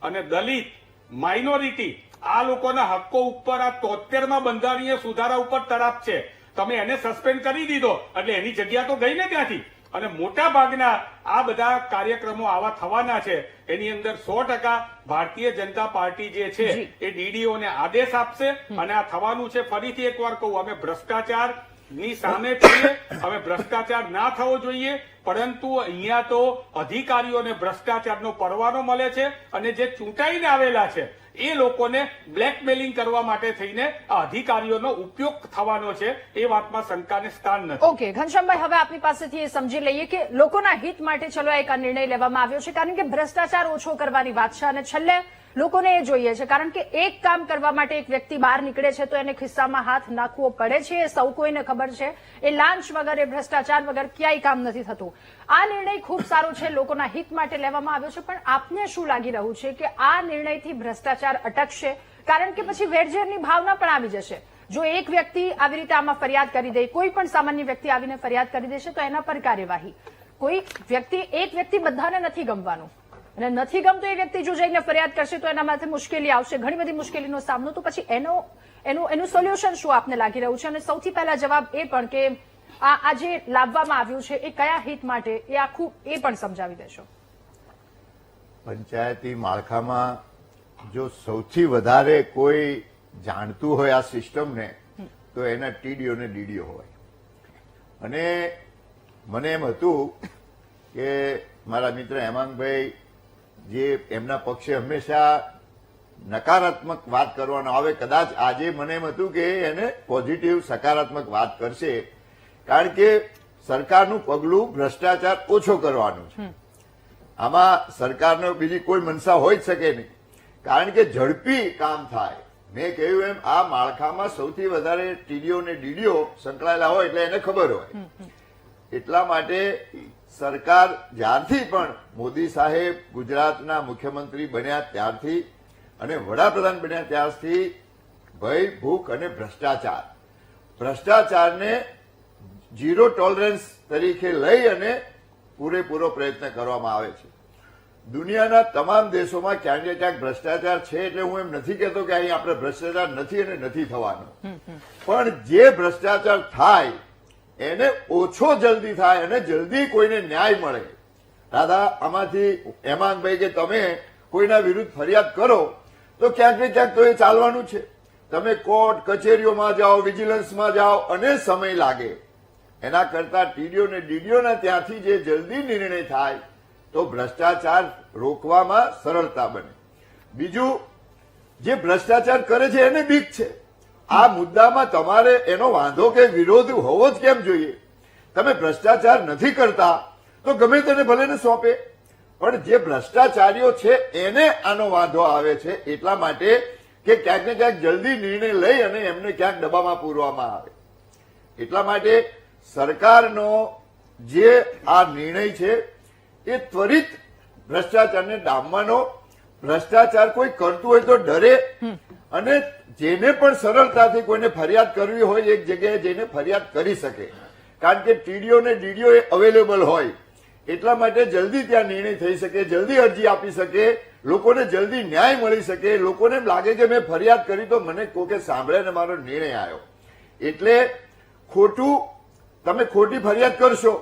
અને દલિત માઇનોરિટી આ લોકોના હક્કો ઉપર આ 73માં બંધારણીય સુધારા ઉપર તરાપ છે. તમે એને સસ્પેન્ડ કરી દીધો એટલે એની જગ્યા તો ગઈ ને ત્યાંથી. અને મોટા ભાગના આ બધા કાર્યક્રમો આવા થવાના છે. એની અંદર 100% ભારતીય જનતા પાર્ટી જે છે એ ડીડીઓને આદેશ આપશે અને આ થવાનું છે. ફરીથી એકવાર કહું, અમે ભ્રષ્ટાચાર ની સામે છીએ. હવે ભ્રષ્ટાચાર ના થવો જોઈએ, પરંતુ અહીંયા તો અધિકારીઓને ભ્રષ્ટાચારનો પરવાનો મળે છે અને જે ચૂંટાઈને આવેલા છે એ લોકોને બ્લેકમેલિંગ કરવા માટે થઈને આ અધિકારીઓનો ઉપયોગ થવાનો છે, એ વાતમાં શંકાને સ્થાન નથી. ઓકે ઘનશ્યામભાઈ, હવે આપની પાસેથી એ સમજી લઈએ કે લોકોના હિત માટે ચલો એક આ નિર્ણય લેવામાં આવ્યો છે, કારણ કે ભ્રષ્ટાચાર ઓછો કરવાની વાત છે અને છેલ્લે લોકોને એ જોઈએ છે, કારણ કે એક કામ કરવા માટે એક વ્યક્તિ બહાર નીકળે છે તો એને ખિસ્સામાં હાથ નાખવો પડે છે, એ સૌ કોઈને ખબર છે. એ લાંચ વગર, એ ભ્રષ્ટાચાર વગર ક્યાંય કામ નથી થતું. આ નિર્ણય ખૂબ સારો છે, લોકોના હિત માટે લેવામાં આવ્યો છે, પણ આપને શું લાગી રહ્યું છે કે આ નિર્ણયથી ભ્રષ્ટાચાર અટકશે? કારણ કે પછી વેરઝેરની ભાવના પણ આવી જશે. જો એક વ્યક્તિ આવી રીતે આમાં ફરિયાદ કરી દે, કોઈ પણ સામાન્ય વ્યક્તિ આવીને ફરિયાદ કરી દેશે તો એના પર કાર્યવાહી. કોઈ વ્યક્તિ, એક વ્યક્તિ બધાને નથી ગમવાનું, અને નથી ગમતો એ વ્યક્તિ જો જઈને ફરિયાદ કરશે તો એના માથે મુશ્કેલી આવશે, ઘણી બધી મુશ્કેલીનો સામનો. તો પછી એનું સોલ્યુશન શું આપને લાગી રહ્યું છે? અને સૌથી પહેલા જવાબ એ પણ કે આ જે લાવવામાં આવ્યું છે એ કયા હિત માટે, એ આખું એ પણ સમજાવી દેશો. પંચાયતી માળખામાં જો સૌથી વધારે કોઈ જાણતું હોય આ સિસ્ટમને તો એના ટીડીઓ ને ડીડીઓ હોય. અને મને એમ હતું કે મારા મિત્ર હેમાંગભાઈ જે એમના પક્ષે હંમેશા નકારાત્મક વાત કરવાનો આવે, કદાચ આજે મને એમ હતું કે એને પોઝિટિવ સકારાત્મક વાત કરશે, કારણ કે સરકારનું પગલું ભ્રષ્ટાચાર ઓછો કરવાનું છે. આમાં સરકારનો બીજી કોઈ મનસા હોય જ શકે નહીં, કારણ કે ઝડપી કામ થાય. મેં કહ્યું એમ આ માળખામાં સૌથી વધારે ટીડીઓ ને ડીડીઓ સંકળાયેલા હોય એટલે એને ખબર હોય. એટલા માટે સરકાર જ્યારથી પણ મોદી સાહેબ ગુજરાતના મુખ્યમંત્રી બન્યા ત્યારથી અને વડાપ્રધાન બન્યા ત્યારથી ભય, ભૂખ અને ભ્રષ્ટાચારને ઝીરો ટોલરન્સ તરીકે લઈ અને પૂરેપૂરો પ્રયત્ન કરવામાં આવે છે. દુનિયાના તમામ દેશોમાં ક્યાંક ને ક્યાંક ભ્રષ્ટાચાર છે, એટલે હું એમ નથી કહેતો કે અહીં આપણે ભ્રષ્ટાચાર નથી અને નથી થવાનો, પણ જે ભ્રષ્ટાચાર થાય એને ઓછો જલ્દી થાય અને જલ્દી કોઈને ન્યાય મળે. દાદા, આમાંથી હેમાંગભાઈ કે તમે કોઈના વિરુદ્ધ ફરિયાદ કરો તો ક્યાંક ને ક્યાંક તો એ ચાલવાનું છે. તમે કોર્ટ કચેરીઓમાં જાઓ, વિજિલન્સમાં જાઓ અને સમય લાગે. એના કરતા ટીડીઓ ને ડીડીઓના ત્યાંથી જે જલ્દી નિર્ણય થાય તો ભ્રષ્ટાચાર રોકવામાં સરળતા બને. બીજું, જે ભ્રષ્ટાચાર કરે છે એને બીક છે. આ મુદ્દામાં તમારે એનો વાંધો કે વિરોધ હોવો જ કેમ જોઈએ? તમે ભ્રષ્ટાચાર નથી કરતા તો ગમે તેને ભલે ને સોંપે, પણ જે ભ્રષ્ટાચારીઓ છે એને આનો વાંધો આવે છે, એટલા માટે કે ક્યાંક ને ક્યાંક જલ્દી નિર્ણય લઈ અને એમને ક્યાંક ડબ્બામાં પૂરવામાં આવે. એટલા માટે સરકારનો જે આ નિર્ણય છે એ ત્વરિત ભ્રષ્ટાચારને ડામવાનો. ભ્રષ્ટાચાર કોઈ કરતું હોય તો ડરે, અને જેને પણ સરળતાથી કોઈને ફરિયાદ કરવી હોય એક જગ્યાએ જઈને ફરિયાદ કરી શકે, કારણ કે ટીડીઓ ને ડીડીઓ એ અવેલેબલ હોય. એટલા માટે જલ્દી ત્યાં નિર્ણય થઈ શકે, જલ્દી અરજી આપી શકે, લોકોને જલ્દી ન્યાય મળી શકે. લોકોને એમ લાગે કે મેં ફરિયાદ કરી તો મને કોકે સાંભળે ને મારો નિર્ણય આવ્યો. એટલે તમે ખોટી ફરિયાદ કરશો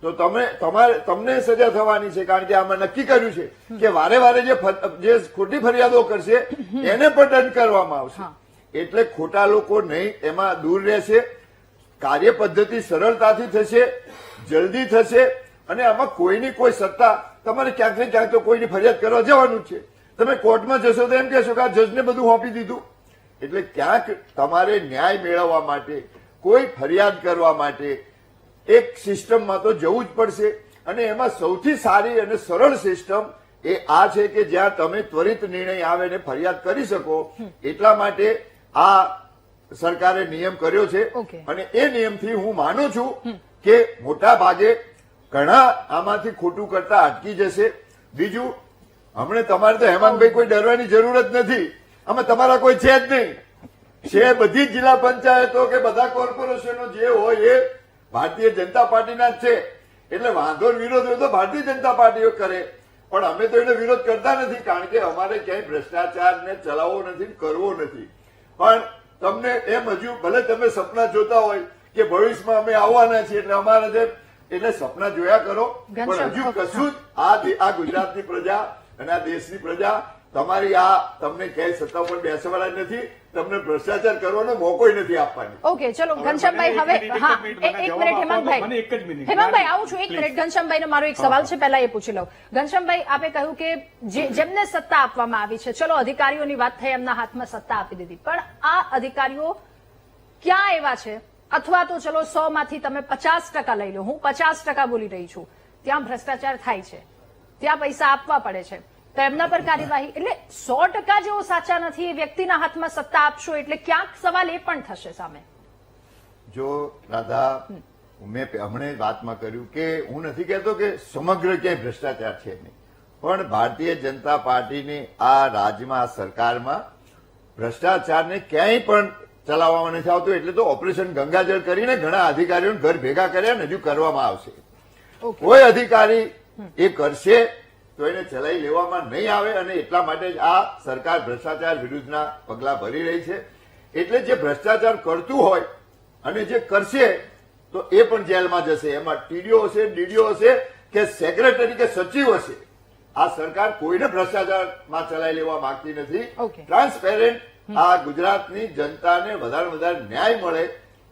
તો તમને સજા થવાની છે, કારણ કે આમાં નક્કી કર્યું છે કે વારે વારે જે ખોટી ફરિયાદો કરશે એને પણ દંડ કરવામાં આવશે. એટલે ખોટા લોકો નહીં, એમાં દૂર રહેશે. કાર્ય પદ્ધતિ સરળતાથી થશે, જલ્દી થશે, અને આમાં કોઈની કોઈ સત્તા, તમારે ક્યાંક ને ક્યાંક તો કોઈની ફરિયાદ કરવા જવાનું જ છે. તમે કોર્ટમાં જશો તો એમ કહેશો કે આ જજને બધું સોંપી દીધું. એટલે ક્યાંક તમારે ન્યાય મેળવવા માટે, કોઈ ફરિયાદ કરવા માટે એક સિસ્ટમમાં તો જવું જ પડશે. અને એમાં સૌથી સારી અને સરળ સિસ્ટમ એ આ છે કે જ્યાં તમે ત્વરિત નિર્ણય આવે ને ફરિયાદ કરી શકો. એટલા માટે આ સરકારે નિયમ કર્યો છે, અને એ નિયમથી હું માનું છું કે મોટા ભાગે ઘણા આમાંથી ખોટું કરતા અટકી જશે. બીજું, હમણાં તમારે તો હેમાંગભાઈ કોઈ ડરવાની જરૂર જ નથી. આમાં તમારા કોઈ છે જ નહીં. છે બધી જ જિલ્લા પંચાયતો કે બધા કોર્પોરેશનો જે હોય એ ભારતીય જનતા પાર્ટીના જ છે. એટલે વાંધો વિરોધ હોય તો ભારતીય જનતા પાર્ટીઓ કરે, પણ અમે તો એનો વિરોધ કરતા નથી, કારણ કે અમારે ક્યાંય ભ્રષ્ટાચારને ચલાવવો નથી, કરવો નથી. પણ તમને એમ હજુ ભલે તમે સપના જોતા હોય કે ભવિષ્યમાં અમે આવવાના છીએ એટલે અમારા જે એટલે સપના જોયા કરો, પણ હજુ કશું જ આ ગુજરાતની પ્રજા અને આ દેશની પ્રજા તમારી આ તમને ક્યાંય સત્તા પર બેસવાના નથી. તમને ભ્રષ્ટાચાર કરવાનો મોકોય નથી આપવાની. ઓકે, ચલો ઘનશ્યામભાઈ, મને હવે એક હા મિનિટ, એક મને મિનિટ જવાબ આપો તો મને એક જ હેમાંગભાઈ, મિનિટ. હેમાંગભાઈ આવું છું, એક Please. મિનિટ. ઘનશ્યામભાઈને મારો એક સવાલ છે, પહેલા એ પૂછી લઉં. ઘનશ્યામભાઈ, આપે કહ્યું કે જેમને સત્તા આપવામાં આવી છે, ચલો અધિકારીઓની વાત થઈ, એમના હાથમાં સત્તા આપી દીધી, પણ આ અધિકારીઓ ક્યાં એવા છે, અથવા તો ચલો 100 માંથી તમે 50% લઈ લો, હું 50% બોલી રહી છું, ત્યાં ભ્રષ્ટાચાર થાય છે, ત્યાં પૈસા આપવા પડે છે, તો એમના પર કાર્યવાહી, એટલે 100% જેવો સાચા નથી, એ વ્યક્તિના હાથમાં સત્તા આપશો એટલે ક્યાંક સવાલ એ પણ થશે સામે. જો રાધા, મેં હમણાં વાતમાં કર્યું કે હું નથી કહેતો કે સમગ્ર ક્યાંય ભ્રષ્ટાચાર છે નહીં, પણ ભારતીય જનતા પાર્ટીની આ રાજ્યમાં, આ સરકારમાં ભ્રષ્ટાચારને ક્યાંય પણ ચલાવવામાં નથી આવતું. એટલે તો ઓપરેશન ગંગાજળ કરીને ઘણા અધિકારીઓને ઘર ભેગા કર્યા ને હજુ કરવામાં આવશે. કોઈ અધિકારી એ કરશે તો એને ચલાવી લેવામાં નહીં આવે, અને એટલા માટે જ આ સરકાર ભ્રષ્ટાચાર વિરુદ્ધના પગલા ભરી રહી છે. એટલે જે ભ્રષ્ટાચાર કરતું હોય અને જે કરશે તો એ પણ જેલમાં જશે. એમાં ટીડીઓ હશે, ડીડીઓ હશે કે સેક્રેટરી કે સચિવ હશે. આ સરકાર કોઈને ભ્રષ્ટાચારમાં ચલાવી લેવા માંગતી નથી. Okay. ટ્રાન્સપેરેન્ટ આ ગુજરાતની જનતાને વધારે વધારે ન્યાય મળે,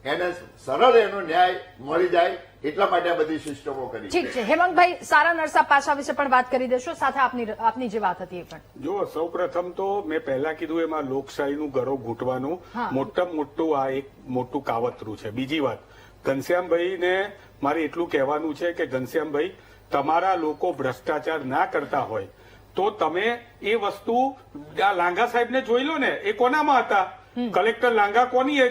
એને સરળ એનો ન્યાય મળી જાય, એટલા માટે આ બધી સિસ્ટમો કરી ઠીક છે. હેમાંગભાઈ, સારા નરસા પાછા વિશે પણ વાત કરી દેશો, સાથે આપની જે વાત હતી એ પણ. જો સૌપ્રથમ તો મેં પહેલા કીધું એમાં લોકશાહીનું ગરો ઘૂંટવાનું હા. મોટામાં મોટું આ એક મોટું કાવતરું છે. બીજી વાત, ઘનશ્યામભાઈને મારે એટલું કહેવાનું છે કે ઘનશ્યામભાઈ, તમારા લોકો ભ્રષ્ટાચાર ના કરતા હોય તો તમે એ વસ્તુ આ લાંઘા સાહેબને જોઈ લો ને, એ કોનામાં હતા? કલેક્ટર લાંઘા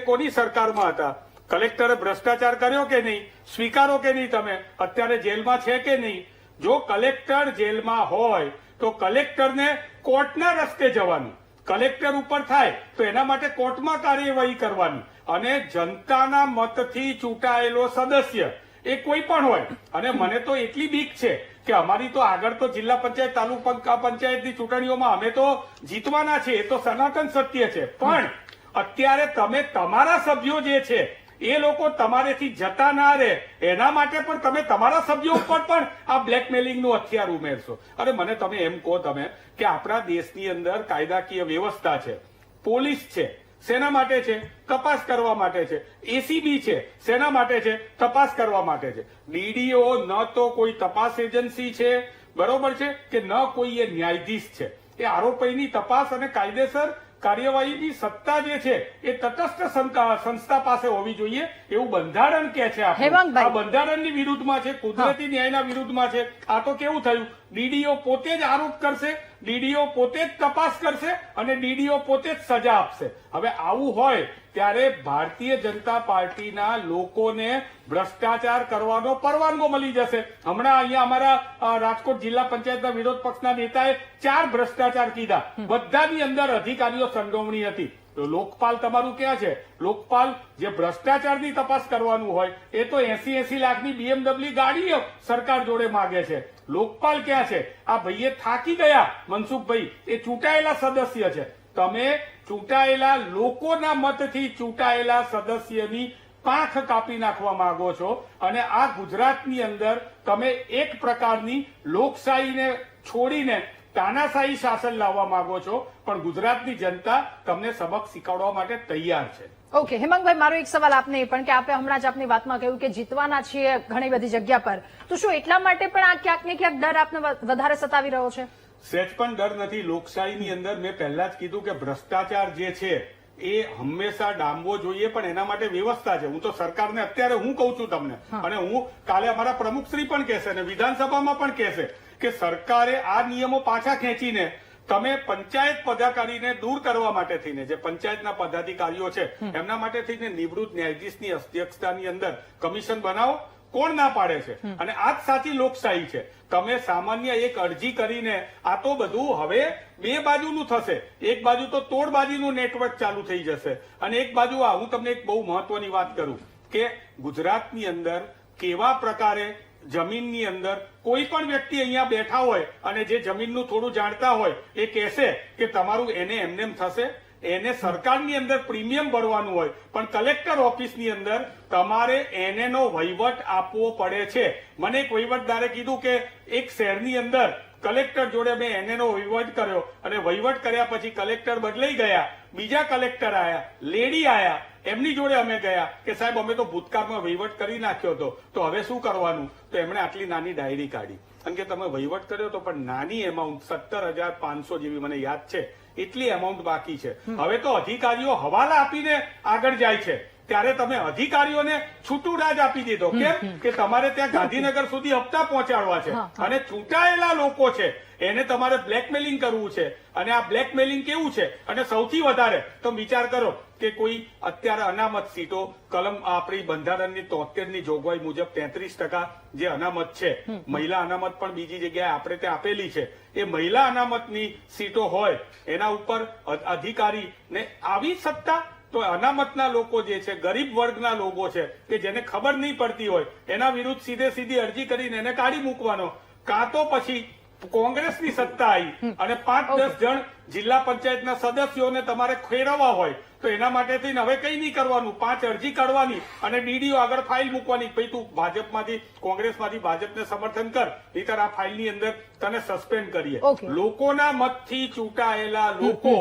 કોની સરકારમાં હતા? કલેક્ટરે ભ્રષ્ટાચાર કર્યો કે નહીં? સ્વીકારો કે નહીં? તમે અત્યારે જેલમાં છે કે નહીં? જો કલેક્ટર જેલમાં હોય તો કલેક્ટરને કોર્ટના રસ્તે જવાનું, કલેક્ટર ઉપર થાય તો એના માટે કોર્ટમાં કાર્યવાહી કરવાની, અને જનતાના મતથી ચૂંટાયેલો સદસ્ય એ કોઈ પણ હોય. અને મને તો એટલી બીક છે કે અમારી તો આગળ તો જિલ્લા પંચાયત, તાલુકા પંચાયતની ચૂંટણીઓમાં અમે તો જીતવાના છે, એ તો સનાતન સત્ય છે. પણ અત્યારે તમે તમારા સભ્યો જે છે એ લોકો તમારેથી જતા ના રહે, એના માટે પણ તમે તમારા સભ્યો ઉપર પણ આ બ્લેકમેલિંગનું હથિયાર ઉમેરશો. અરે મને તમે એમ કહો તમે કે આપણા દેશની અંદર કાયદાકીય વ્યવસ્થા છે, પોલીસ છે, શેના માટે છે? તપાસ કરવા માટે છે. એસીબી છે, શેના માટે છે? તપાસ કરવા માટે છે. ડીડીઓ ન તો કોઈ તપાસ એજન્સી છે, બરોબર છે, કે ન કોઈ એ ન્યાયાધીશ છે. એ આરોપીની તપાસ અને કાયદેસર કાર્યવાહીની સત્તા જે છે એ તટસ્થ સંસ્થા પાસે હોવી જોઈએ, એવું બંધારણ કે છે. હેમાંગભાઈ. આ બંધારણની વિરુદ્ધમાં છે, કુદરતી ન્યાયના વિરુદ્ધમાં છે. આ તો કેવું થયું? ડીડીઓ પોતે જ આરોપ કરશે, ડીડીઓ પોતે જ તપાસ કરશે અને ડીડીઓ પોતે જ સજા આપશે. હવે આવું હોય ત્યારે ભારતીય જનતા પાર્ટીના લોકોને ભ્રષ્ટાચાર કરવાનો પરવાનગો મળી જશે. હમણાં અહીંયા અમારા રાજકોટ જિલ્લા પંચાયતના વિરોધ પક્ષના નેતાએ 4 ભ્રષ્ટાચાર કીધા, બધાની અંદર અધિકારીઓ સંડોવણી હતી. તો લોકપાલ તમારું ક્યાં છે? લોકપાલ જે ભ્રષ્ટાચારની તપાસ કરવાનું હોય એ તો 80 લાખની BMW ગાડીઓ સરકાર જોડે માગે છે. લોકપાલ ક્યાં છે? આ ભાઈએ થાકી ગયા, મનસુખભાઈ, એ ચૂંટાયેલા સદસ્ય છે. તમે ચૂંટાયેલા લોકોના મતથી ચૂંટાયેલા સદસ્યની પાંખ કાપી નાખવા માંગો છો, અને આ ગુજરાતની અંદર તમે એક પ્રકારની લોકશાહીને છોડીને તાનાશાહી શાસન લાવવા માંગો છો. પણ ગુજરાતની જનતા તમને સબક શીખવાડવા માટે તૈયાર છે. ઓકે, હેમાંગભાઈ, મારો એક સવાલ આપને એ પણ કે આપે હમણાં જ આપની વાતમાં કહ્યું કે જીતવાના છીએ ઘણી બધી જગ્યા પર, તો શું એટલા માટે પણ આ ક્યાંક ને ક્યાંક ડર આપને વધારે સતાવી રહ્યો છે? સહેજ પણ ડર નથી. લોકશાહીની અંદર મેં પહેલા જ કીધું કે ભ્રષ્ટાચાર જે છે એ હંમેશા ડામવો જોઈએ, પણ એના માટે વ્યવસ્થા છે. હું તો સરકારને અત્યારે હું કહું છું તમને, અને હું કાલે અમારા પ્રમુખશ્રી પણ કહેશે અને વિધાનસભામાં પણ કહેશે કે સરકારે આ નિયમો પાછા ખેંચીને તમે પંચાયત પદાધિકારીને દૂર કરવા માટે થઈને, જે પંચાયતના પદાધિકારીઓ છે એમના માટે થઈને નિવૃત્ત ન્યાયાધીશની અધ્યક્ષતાની અંદર કમિશન બનાવો. કોણ ના પાડે છે? અને આ જ સાચી લોકશાહી છે. તમે સામાન્ય એક અરજી કરીને આ તો બધું હવે બે બાજુનું થશે. એક બાજુ તો તોડબાજીનું નેટવર્ક ચાલુ થઈ જશે, અને એક બાજુ આ હું તમને એક બહુ મહત્વની વાત કરું કે ગુજરાતની અંદર કેવા પ્રકારે જમીનની અંદર કોઈ પણ વ્યક્તિ અહીંયા બેઠા હોય અને જે જમીનનું થોડું જાણતા હોય એ કહેશે કે તમારું એને એમનેમ થશે. એને સરકારની અંદર પ્રીમિયમ ભરવાનું હોય, પણ કલેક્ટર ઓફિસની અંદર તમારે એનેનો વહીવટ આપવો પડે છે. મને એક વહીવટદારે કીધું કે એક શહેરની અંદર કલેક્ટર જોડે મેં એનેનો વહીવટ કર્યો, અને વહીવટ કર્યા પછી કલેક્ટર બદલાઈ ગયા બીજા કલેક્ટર આયા, લેડી આયા, એમની જોડે અમે ગયા કે સાહેબ અમે તો ભૂતકાળમાં વહીવટ કરી નાખ્યો હતો, તો હવે શું કરવાનું? તો એમણે આટલી નાની ડાયરી કાઢી અને કે તમે વહીવટ કર્યો તો પણ નાની એમાઉન્ટ 17,500 જેવી મને યાદ છે, એટલી એમાઉન્ટ બાકી છે. હવે તો અધિકારીઓ હવાલા આપીને આગળ જાય છે, ત્યારે તમે અધિકારીઓને છૂટું રાજ આપી દીધો. કેમ કે તમારે ત્યાં ગાંધીનગર સુધી હપ્તા પહોંચાડવા છે અને ચૂંટાયેલા લોકો છે એને તમારે બ્લેકમેલિંગ કરવું છે. અને આ બ્લેકમેલિંગ કેવું છે? અને સૌથી વધારે તો વિચાર કરો કે કોઈ અત્યારે અનામત સીટો કલમ આપણી બંધારણની 73ની જોગવાઈ મુજબ 33% જે અનામત છે, મહિલા અનામત પણ બીજી જગ્યાએ આપણે ત્યાં આપેલી છે, એ મહિલા અનામતની સીટો હોય એના ઉપર અધિકારીને આવી સત્તા. તો અનામતના લોકો જે છે, ગરીબ વર્ગના લોકો છે કે જેને ખબર નહીં પડતી હોય, એના વિરુદ્ધ સીધી અરજી કરીને એને કાઢી મૂકવાનો. કાં તો પછી કોંગ્રેસની સત્તા આવી અને 5-10 જણ જિલ્લા પંચાયતના સદસ્યોને તમારે ખેરવવા હોય તો એના માટે થઈને હવે કઈ નહીં કરવાનું, 5 અરજી કાઢવાની અને ડીડીઓ આગળ ફાઇલ મૂકવાની. પછી તું ભાજપમાંથી કોંગ્રેસમાંથી ભાજપને સમર્થન કર, નહીંતર આ ફાઇલની અંદર તને સસ્પેન્ડ કરીએ. લોકોના મતથી ચૂંટાયેલા લોકો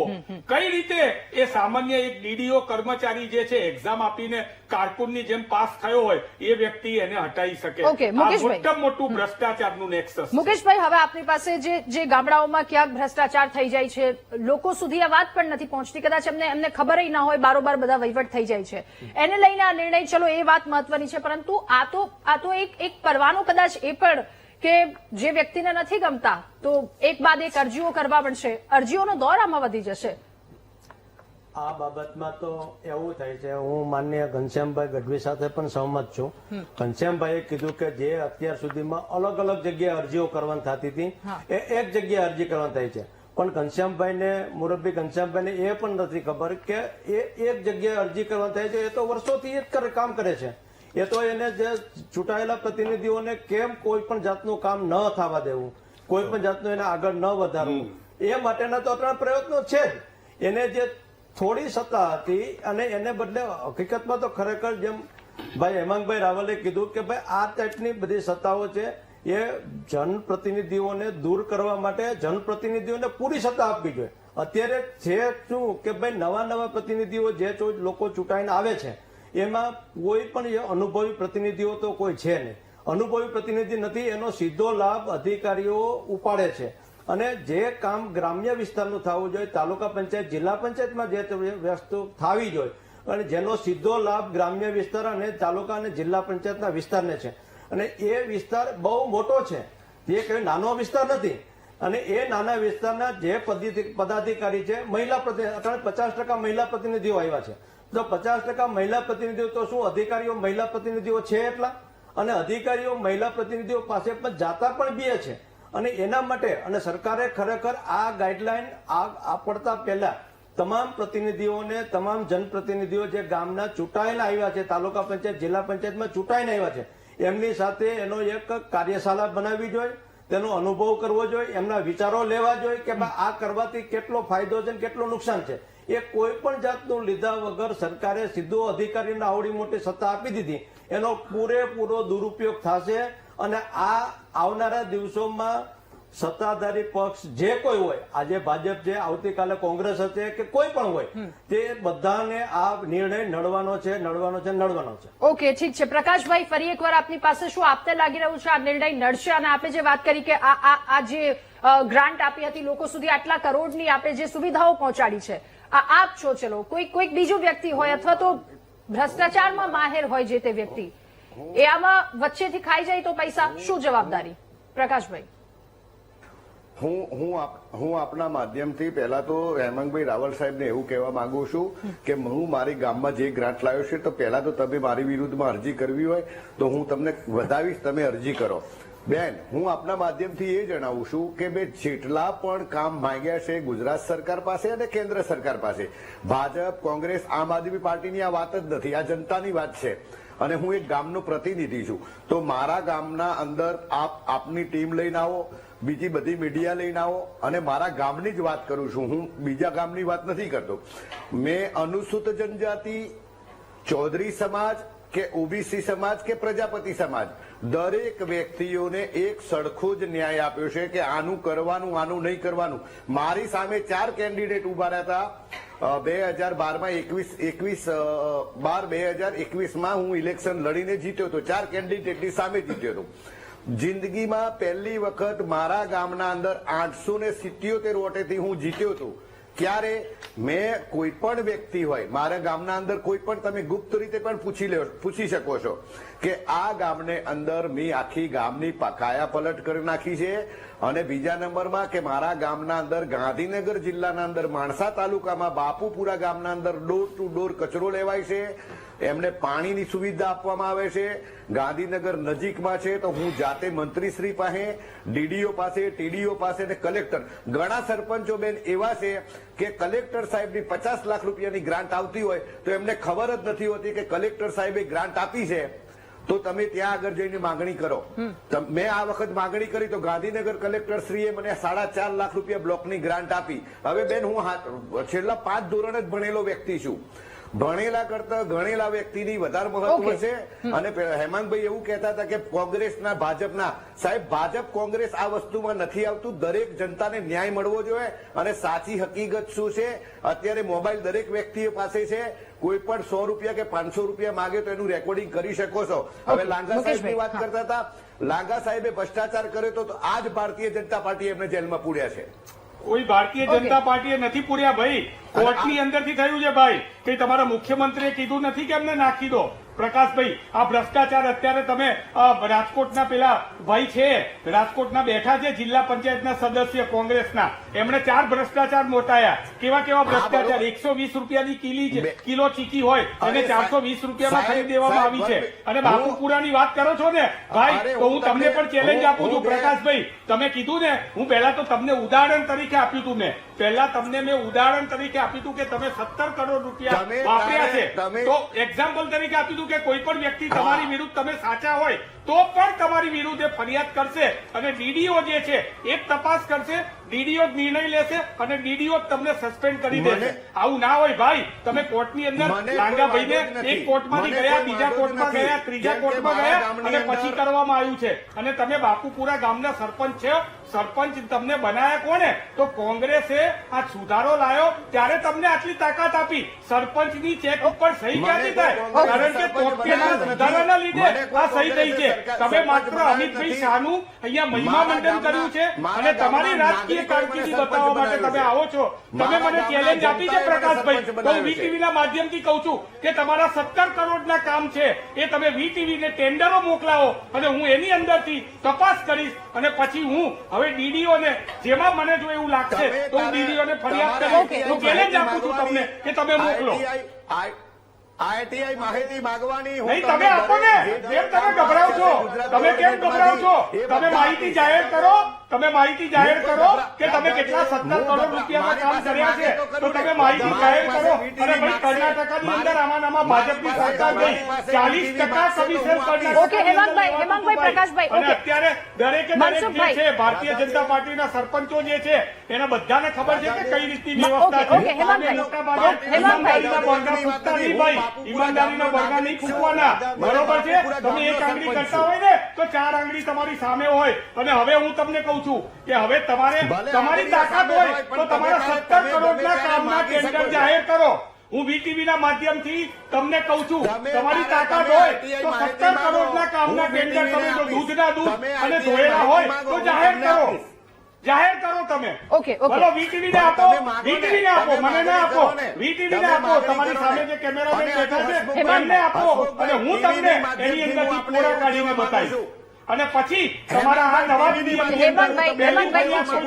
કઈ રીતે એ સામાન્ય એક ડીડીઓ કર્મચારી જે છે એક્ઝામ આપીને કારકુનની જેમ પાસ થયો હોય એ વ્યક્તિ એને હટાવી શકે? મોટામાં મોટું ભ્રષ્ટાચારનું નેક્સસ. મુકેશભાઈ, હવે આપની પાસે જે ગામડાઓમાં ક્યાંક ભ્રષ્ટાચાર થઈ જાય છે, લોકો સુધી આ વાત પણ નથી પહોંચતી, કદાચ એમને ખબર ના હોય, બારોબાર બધા વહીવટ થઈ જાય છે, એને લઈને આ નિર્ણય, ચલો એ વાત મહત્વની છે, પરંતુ આ તો એક પરવાનો કદાચ એ પણ કે જે વ્યક્તિને નથી ગમતા તો એક બાદ એક અરજીઓ કરવા પડશે, અરજીઓનો દોર આમાં વધી જશે. આ બાબતમાં તો એવું થાય છે, હું માનનીય ઘનશ્યામભાઈ ગઢવી સાથે પણ સહમત છું. ઘનશ્યામભાઈએ કીધું કે જે અત્યાર સુધીમાં અલગ અલગ જગ્યાએ અરજીઓ કરવાની થતી હતી એ એક જગ્યાએ અરજી કરવાની થાય છે. પણ ઘનશ્યામભાઈને, મુરબ્બી ઘનશ્યામભાઈને એ પણ નથી ખબર કે એ એક જગ્યાએ અરજી કરવાની થાય છે. એ તો વર્ષોથી એ જ કામ કરે છે. એ તો એને જે ચૂંટાયેલા પ્રતિનિધિઓને કેમ કોઈ પણ જાતનું કામ ન થવા દેવું, કોઈ પણ જાતનું એને આગળ ન વધારવું, એ માટેના તો આપણા પ્રયત્નો છે જ. એને જે થોડી સત્તા હતી અને એને બદલે હકીકતમાં તો ખરેખર જેમ ભાઈ હેમાંગભાઈ રાવલે કીધું કે ભાઈ આ ટાઈપની બધી સત્તાઓ છે એ જનપ્રતિનિધિઓને દૂર કરવા માટે જનપ્રતિનિધિઓને પૂરી સત્તા આપવી જોઈએ. અત્યારે છે શું કે ભાઈ નવા પ્રતિનિધિઓ જે લોકો ચૂંટાઈને આવે છે એમાં કોઈ પણ અનુભવી પ્રતિનિધિઓ તો કોઈ છે નહીં. અનુભવી પ્રતિનિધિ નથી, એનો સીધો લાભ અધિકારીઓ ઉપાડે છે. અને જે કામ ગ્રામ્ય વિસ્તારનું થવું જોઈએ, તાલુકા પંચાયત, જિલ્લા પંચાયતમાં જે વસ્તુ થવી જોઈએ અને જેનો સીધો લાભ ગ્રામ્ય વિસ્તાર અને તાલુકા અને જિલ્લા પંચાયતના વિસ્તારને છે. અને એ વિસ્તાર બહુ મોટો છે, જે કોઈ નાનો વિસ્તાર નથી. અને એ નાના વિસ્તારના જે પદાધિકારી છે, મહિલા પ્રતિનિધિ, 50% મહિલા પ્રતિનિધિઓ આવ્યા છે. તો 50% મહિલા પ્રતિનિધિઓ તો શું અધિકારીઓ મહિલા પ્રતિનિધિઓ છે એટલા? અને અધિકારીઓ મહિલા પ્રતિનિધિઓ પાસે પણ જાતા પણ બે છે. અને એના માટે અને સરકારે ખરેખર આ ગાઈડલાઈન આપતા પહેલા તમામ પ્રતિનિધિઓને, તમામ જનપ્રતિનિધિઓ જે ગામના ચૂંટાયેલા આવ્યા છે, તાલુકા પંચાયત, જિલ્લા પંચાયતમાં ચૂંટાઈને આવ્યા છે, એમની સાથે એનો એક કાર્યશાળા બનાવવી જોઈએ, તેનો અનુભવ કરવો જોઈએ, એમના વિચારો લેવા જોઈએ કે આ કરવાથી કેટલો ફાયદો છે અને કેટલું નુકસાન છે. એ કોઈ પણ જાતનું લીધા વગર સરકારે સીધો અધિકારીને આવડી મોટી સત્તા આપી દીધી, એનો પૂરેપૂરો દુરુપયોગ થશે. અને આ આવનારા દિવસોમાં સત્તાધારી પક્ષ જે કોઈ હોય, આજે ભાજપ છે, આવતીકાલે કોંગ્રેસ હશે કે કોઈ પણ હોય, તે બધાને આ નિર્ણય નડવાનો છે. ઓકે, ઠીક છે. પ્રકાશભાઈ, ફરી એકવાર આપની પાસે શું આપને લાગી રહ્યું છે આ નિર્ણય નડશે? અને આપણે જે વાત કરી કે આ જે ગ્રાન્ટ આપી હતી લોકો સુધી, આટલા કરોડની આપણે જે સુવિધાઓ પહોંચાડી છે, આપ છો, ચલો કોઈક બીજું વ્યક્તિ હોય અથવા તો ભ્રષ્ટાચારમાં માહેર હોય જે તે વ્યક્તિ, એ આમાં વચ્ચેથી ખાઈ જાય તો પૈસા, શું જવાબદારી? પ્રકાશભાઈ, હું આપના માધ્યમથી પહેલા તો હેમાંગભાઈ રાવલ સાહેબને એવું કહેવા માંગુ છું કે હું મારી ગામમાં જે ગ્રાન્ટ લાવ્યો છે તો પહેલા તો તમે મારી વિરુદ્ધમાં અરજી કરવી હોય તો હું તમને વધાવીશ, તમે અરજી કરો. બેન, હું આપના માધ્યમથી એ જણાવું છું કે બે જેટલા પણ કામ માંગ્યા છે ગુજરાત સરકાર પાસે અને કેન્દ્ર સરકાર પાસે, ભાજપ, કોંગ્રેસ, આમ આદમી પાર્ટીની આ વાત જ નથી, આ જનતાની વાત છે. અને હું એક ગામનો પ્રતિનિધિ છું, તો મારા ગામના અંદર આપની ટીમ લઈને આવો, બીજી બધી મીડિયા લઈને આવો, અને મારા ગામની જ વાત કરું છું, હું બીજા ગામની વાત નથી કરતો. મેં અનુસૂચિત જનજાતિ, ચૌધરી સમાજ કે ઓબીસી સમાજ કે પ્રજાપતિ સમાજ, દરેક વ્યક્તિઓને એક સરખો જ ન્યાય આપ્યો છે કે આનું કરવાનું, આનું નહીં કરવાનું. મારી સામે 4 કેન્ડિડેટ ઉભા રહ્યા હતા 2021 હું ઇલેક્શન લડીને જીત્યો હતો, 4 કેન્ડિડેટની સામે જીત્યો હતો. જિંદગીમાં પહેલી વખત મારા ગામના અંદર 877 વોટેથી હું જીત્યો હતો. ક્યારે મેં કોઈ પણ વ્યક્તિ હોય મારા ગામના અંદર કોઈ પણ તમે ગુપ્ત રીતે પણ પૂછી શકો છો કે આ ગામને અંદર મેં આખી ગામની કાયા પલટ કરી નાખી છે. અને બીજા નંબરમાં કે મારા ગામના અંદર ગાંધીનગર જિલ્લાના અંદર માણસા તાલુકામાં બાપુપુરા ગામના અંદર ડોર ટુ ડોર કચરો લેવાય છે, એમને પાણીની સુવિધા આપવામાં આવે છે. ગાંધીનગર નજીકમાં છે તો હું જાતે મંત્રીશ્રી પાસે, ડીડીઓ પાસે, ટીડીઓ પાસે અને કલેક્ટર, ઘણા સરપંચો બેન એવા છે કે કલેક્ટર સાહેબની 50 લાખ રૂપિયાની ગ્રાન્ટ આવતી હોય તો એમને ખબર જ નથી હોતી કે કલેક્ટર સાહેબે ગ્રાન્ટ આપી છે, તો તમે ત્યાં આગળ જઈને માંગણી કરો. મેં આ વખત માંગણી કરી તો ગાંધીનગર કલેક્ટર શ્રીએ મને 4.5 લાખ રૂપિયા બ્લોકની ગ્રાન્ટ આપી. હવે બેન હું છેલ્લા 5 ધોરણ જ ભણેલો વ્યક્તિ છું. ભણેલા કરતા ગણેલા વ્યક્તિની વધારે મહત્વ છે. અને હેમાંગભાઈ એવું કહેતા હતા કે કોંગ્રેસના ભાજપના, સાહેબ ભાજપ કોંગ્રેસ આ વસ્તુમાં નથી આવતું. દરેક જનતાને ન્યાય મળવો જોઈએ. અને સાચી હકીકત શું છે, અત્યારે મોબાઈલ દરેક વ્યક્તિ પાસે છે. કોઈ પણ 100 રૂપિયા કે 500 રૂપિયા માંગે તો એનું રેકોર્ડિંગ કરી શકો છો. હવે લાંગા સાહેબની વાત કરતા હતા, લાંગા સાહેબે ભ્રષ્ટાચાર કર્યો તો આ જ ભારતીય જનતા પાર્ટી એમને જેલમાં પૂર્યા છે. કોઈ ભારતીય જનતા પાર્ટીએ નથી પૂર્યા ભાઈ, કોર્ટની અંદરથી થયું છે ભાઈ. કે તમારા મુખ્યમંત્રીએ કીધું નથી કે અમને નાખી દો. પ્રકાશભાઈ, આ ભ્રષ્ટાચાર અત્યારે તમે રાજકોટના પેલા ભાઈ છે, રાજકોટના બેઠા છે જિલ્લા પંચાયતના સદસ્ય કોંગ્રેસના, એમણે 4 ભ્રષ્ટાચાર મોટાયા. કેવા કેવા ભ્રષ્ટાચાર? 120 રૂપિયાની કિલો ચીકી હોય એને 420 રૂપિયામાં ખરીદી દેવામાં આવી છે. અને બાપુપુરાની વાત કરો છો ને ભાઈ, તો હું તમને પણ ચેલેન્જ આપું છું પ્રકાશભાઈ. તમે કીધું ને, હું પહેલા તો તમને ઉદાહરણ તરીકે આપ્યું હતું. મેં ઉદાહરણ તરીકે આપ્યું હતું કે તમે 17 કરોડ રૂપિયા વાપર્યા છે. તો એક્ઝામ્પલ તરીકે આપ્યું હતું કે કોઈ પણ વ્યક્તિ તમારી વિરુદ્ધ તમે સાચા હોય તો પણ તમારી વિરુદ્ધ ફરિયાદ કરશે અને ડીડીઓ જે છે એ તપાસ કરશે, ડીડીઓ નિર્ણય લેશે અને ડીડીઓ તમને સસ્પેન્ડ કરી દેશે. આવું ના હોય ભાઈ. તમે કોર્ટની અંદર લાંગાભાઈને એક કોર્ટમાંથી ગયા, બીજા કોર્ટમાં ગયા, ત્રીજા કોર્ટમાં ગયા અને પછી કરવામાં આવ્યું છે. અને તમે બાપુપુરા ગામના સરપંચ છે. સરપંચ તમને બનાયા કોને? તો કોંગ્રેસે આ સુધારો લાયો ત્યારે તમને આટલી તાકાત આપી. સરપંચની ચેક ઉપર સહી ક્યાંથી થાય? કારણ કે તોફેના સુધારાના લીધે આ સહી થઈ છે. તમે માત્ર અમિતભાઈ શાહનું અહીંયા મહિમા મંડન કર્યું છે અને તમારી રાજકીય કારકિર્દી બતાવવા માટે તમે આવો છો. તમે મને ચેલેન્જ આપી છે પ્રકાશભાઈ, તો હું વીટીવીના માધ્યમથી કહું છું કે તમારા 17 કરોડના કામ છે એ તમે વીટીવીને ટેન્ડરો મોકલાવો અને હું એની અંદરથી તપાસ કરીશ અને પછી હું હવે ડીડીઓને જેમાં મને જો એવું લાગશે તો હું ડીડીઓને ફરિયાદ કરીશ. હું ચેલેન્જ આપું છું તમને કે તમે મોકલો. આઈટીઆઈ માહિતી માંગવાની નહીં, તમે આપો ને. કેમ તમે ગભરાવ છો? તમે કેમ ગભરાવ છો? તમે માહિતી જાહેર કરો. તમે માહિતી જાહેર કરો કે તમે કેટલા 17 કરોડ રૂપિયામાં કામ કર્યા છે, તો તમે માહિતી જાહેર કરો. અને ભાઈ કર્ણાટકની અંદર આમાં ભાજપની સરકાર ગઈ 40% કમિશન કર્ણાટક. ઓકે હેમાંગભાઈ, પ્રકાશભાઈ, અને અત્યારે દરેકે દરેક જે છે ભારતીય જનતા પાર્ટીના સરપંચો જે છે એને બધાને ખબર છે કે કઈ રીતની વ્યવસ્થા છે. ઓકે, હેમાંગભાઈ, મોટા ભાગે ઈમાનદારીના બોરગા ફૂટતા નહીં ભાઈ, ઈમાનદારીના બોરગા નહીં ફૂટવાના. બરોબર છે? તમે એક આંગળી કરતા હોય ને તો 4 આંગળી તમારી સામે હોય. અને હવે હું તમને કહું છું કે હવે તમારી તાકાત હોય તો તમારા 17 કરોડના કામના ટેન્ડર જાહેર કરો. હું વીટીવીના માધ્યમથી તમને કહું છું, તમારી તાકાત હોય તો 17 કરોડના કામના ટેન્ડર તમે જો દૂધના દૂધ અને ધોયેલા હોય તો જાહેર કરો. જાહેર કરો તમે. ઓકે. બોલો, વીટીવીને આપો, વીટીવીને આપો, મને ના આપો. વીટીવીને આપો. તમારી સામે જે કેમેરામેન બેઠા છે એમને આપો અને હું તમને એની અંદરથી કોરા કાઢીને બતાવીશ. અને પછી તમારા આ નવા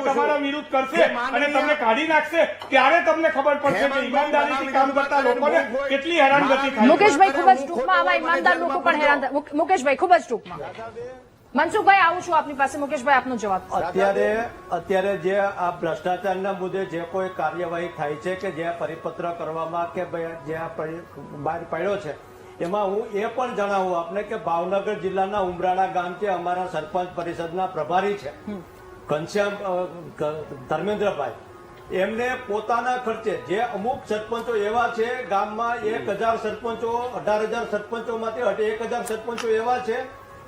તમારા વિરુદ્ધ કરશે અને તમને કાઢી નાખશે ત્યારે તમને ખબર પડશે કે ઈમાનદારીથી કામ કરતા લોકોને કેટલી હેરાનગતિ થાય. મુકેશભાઈ ખૂબ જ ટૂંકમાં, આવા ઈમાનદાર લોકો પણ હેરાન થાય. મુકેશભાઈ ખૂબ જ ટૂંકમાં. મનસુખભાઈ આવું છું આપની પાસે. મુકેશભાઈ આપનો જવાબ. અત્યારે જે આ ભ્રષ્ટાચારના મુદ્દે જે કોઈ કાર્યવાહી થાય છે કે જે પરિપત્ર કરવામાં કે જે બહાર પડ્યો છે એમાં હું એ પણ જણાવું આપને કે ભાવનગર જિલ્લાના ઉમરાળા ગામ છે, અમારા સરપંચ પરિષદના પ્રભારી છે ઘનશ્યામ ધર્મેન્દ્રભાઈ, એમને પોતાના ખર્ચે જે અમુક સરપંચો એવા છે ગામમાં 1000 સરપંચો 18,000 સરપંચોમાંથી 1000 સરપંચો એવા છે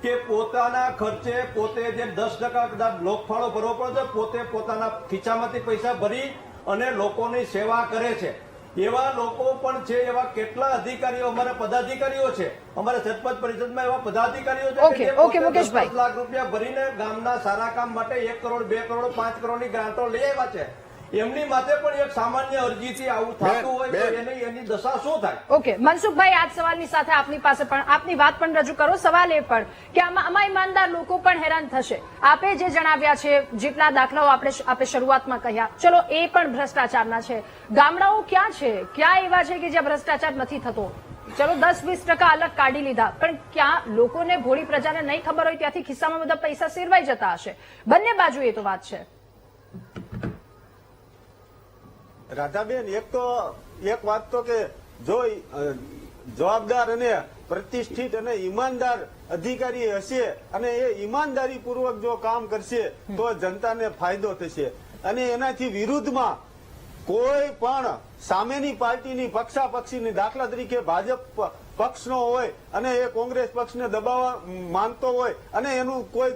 કે પોતાના ખર્ચે પોતે જે 10% કદાચ લોકફાળો ભરવો પડે પોતે પોતાના ખીચામાંથી પૈસા ભરી અને લોકોની સેવા કરે છે. એવા લોકો પણ છે, એવા કેટલા અધિકારીઓ અમારા પદાધિકારીઓ છે, અમારા સરપંચ પરિષદમાં એવા પદાધિકારીઓ છે ઓકે, કે જે ઓકે, પોતે મુકેશભાઈ. 10 લાખ રૂપિયા ભરીને ગામના સારા કામ માટે 1 કરોડ 2 કરોડ 5 કરોડની ગ્રાન્ટો લઈ આવ્યા છે. એમની માથે પણ એક સામાન્ય અરજીથી આવું થતું હોય તો એની દશા શું થાય? ઓકે, મનસુખભાઈ, આ જ સવાલની સાથે આપની પાસે પણ આપની વાત પણ રજૂ કરો. સવાલ એ પણ કે આમાં ઈમાનદાર લોકો પણ હેરાન થશે. આપે જે જણાવ્યા છે, જેટલા દાખલાઓ આપે શરૂઆતમાં કહ્યા, ચલો એ પણ ભ્રષ્ટાચારના છે. ગામડાઓ ક્યાં છે, ક્યાં એવા છે કે જ્યાં ભ્રષ્ટાચાર નથી થતો? ચલો 10-20% અલગ કાઢી લીધા, પણ ક્યાં લોકોને, ભોળી પ્રજાને નહીં ખબર હોય ત્યાંથી ખિસ્સામાં બધા પૈસા સેરવાઈ જતા હશે? બંને બાજુ એ તો વાત છે. રાધાબેન, એક વાત તો કે જો જવાબદાર અને પ્રતિષ્ઠિત અને ઈમાનદાર અધિકારી હશે અને એ ઈમાનદારી પૂર્વક જો કામ કરશે તો જનતાને ફાયદો થશે. અને એનાથી વિરુદ્ધમાં કોઈ પણ સામેની પાર્ટીની પક્ષાપક્ષીની, દાખલા તરીકે ભાજપ પક્ષનો હોય અને એ કોંગ્રેસ પક્ષને દબાવવા માંગતો હોય અને એનું કોઈ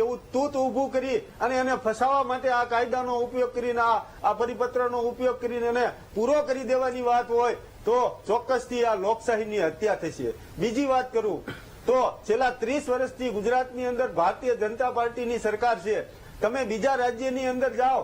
એવું તૂત ઉભું કરી અને એને ફસાવવા માટે આ કાયદાનો ઉપયોગ કરીને, આ પરિપત્રનો ઉપયોગ કરીને એને પૂરો કરી દેવાની વાત હોય તો ચોક્કસથી આ લોકશાહીની હત્યા થશે. બીજી વાત કરું તો છેલ્લા 30 વર્ષથી ગુજરાતની અંદર ભારતીય જનતા પાર્ટીની સરકાર છે. તમે બીજા રાજ્યની અંદર જાઓ,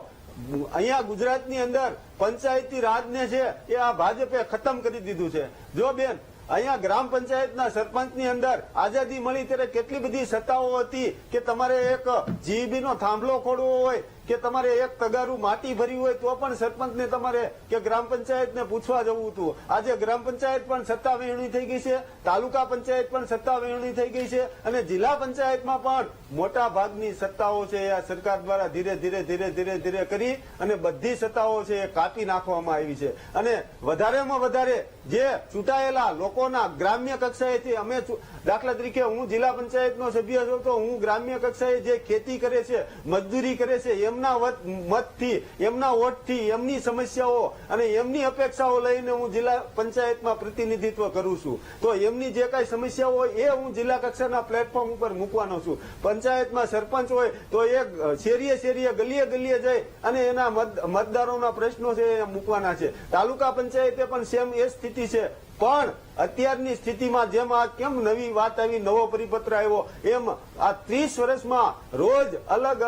અહીંયા ગુજરાતની અંદર પંચાયતી રાજને છે એ આ ભાજપે ખતમ કરી દીધું છે. જો બેન, અહીંયા ગ્રામ પંચાયતના સરપંચની અંદર આઝાદી મળી ત્યારે કેટલી બધી સત્તાઓ હતી કે તમારે એક જીબી નો થાંભલો ખોડવો હોય કે તમારે એક તગારું માટી ભરી હોય તો પણ સરપંચને તમારે કે ગ્રામ પંચાયતને પૂછવા જવું હતું. આજે ગ્રામ પંચાયત પણ સત્તા વહેંચણી થઈ ગઈ છે, તાલુકા પંચાયત પણ સત્તા વહેંચણી થઈ ગઈ છે અને જિલ્લા પંચાયતમાં પણ મોટા ભાગની સત્તાઓ છે આ સરકાર દ્વારા ધીરે કરી અને બધી સત્તાઓ છે એ કાપી નાખવામાં આવી છે. અને વધારેમાં વધારે જે ચૂંટાયેલા લોકોના ગ્રામ્ય કક્ષાએથી, અમે દાખલા તરીકે હું જિલ્લા પંચાયતનો સભ્ય છું તો હું ગ્રામ્ય કક્ષાએ જે ખેતી કરે છે, મજદૂરી કરે છે, એમના મતથી, એમના વોટથી, એમની સમસ્યાઓ અને એમની અપેક્ષાઓ લઈને હું જિલ્લા પંચાયતમાં પ્રતિનિધિત્વ કરું છું. તો એમની જે કઈ સમસ્યાઓ હોય એ હું જિલ્લા કક્ષાના પ્લેટફોર્મ ઉપર મૂકવાનો છું. પંચાયતમાં સરપંચ હોય તો એ શેરીએ ગલીએ જઈ અને એના મતદારોના પ્રશ્નો છે એ મૂકવાના છે. તાલુકા પંચાયતે પણ સેમ એ સ્થિતિ છે. પણ અત્યારની સ્થિતિમાં જેમ આ કેમ નવી વાત આવી, નવો પરિપત્ર આવ્યો, એમ આ 30 વર્ષમાં રોજ અલગ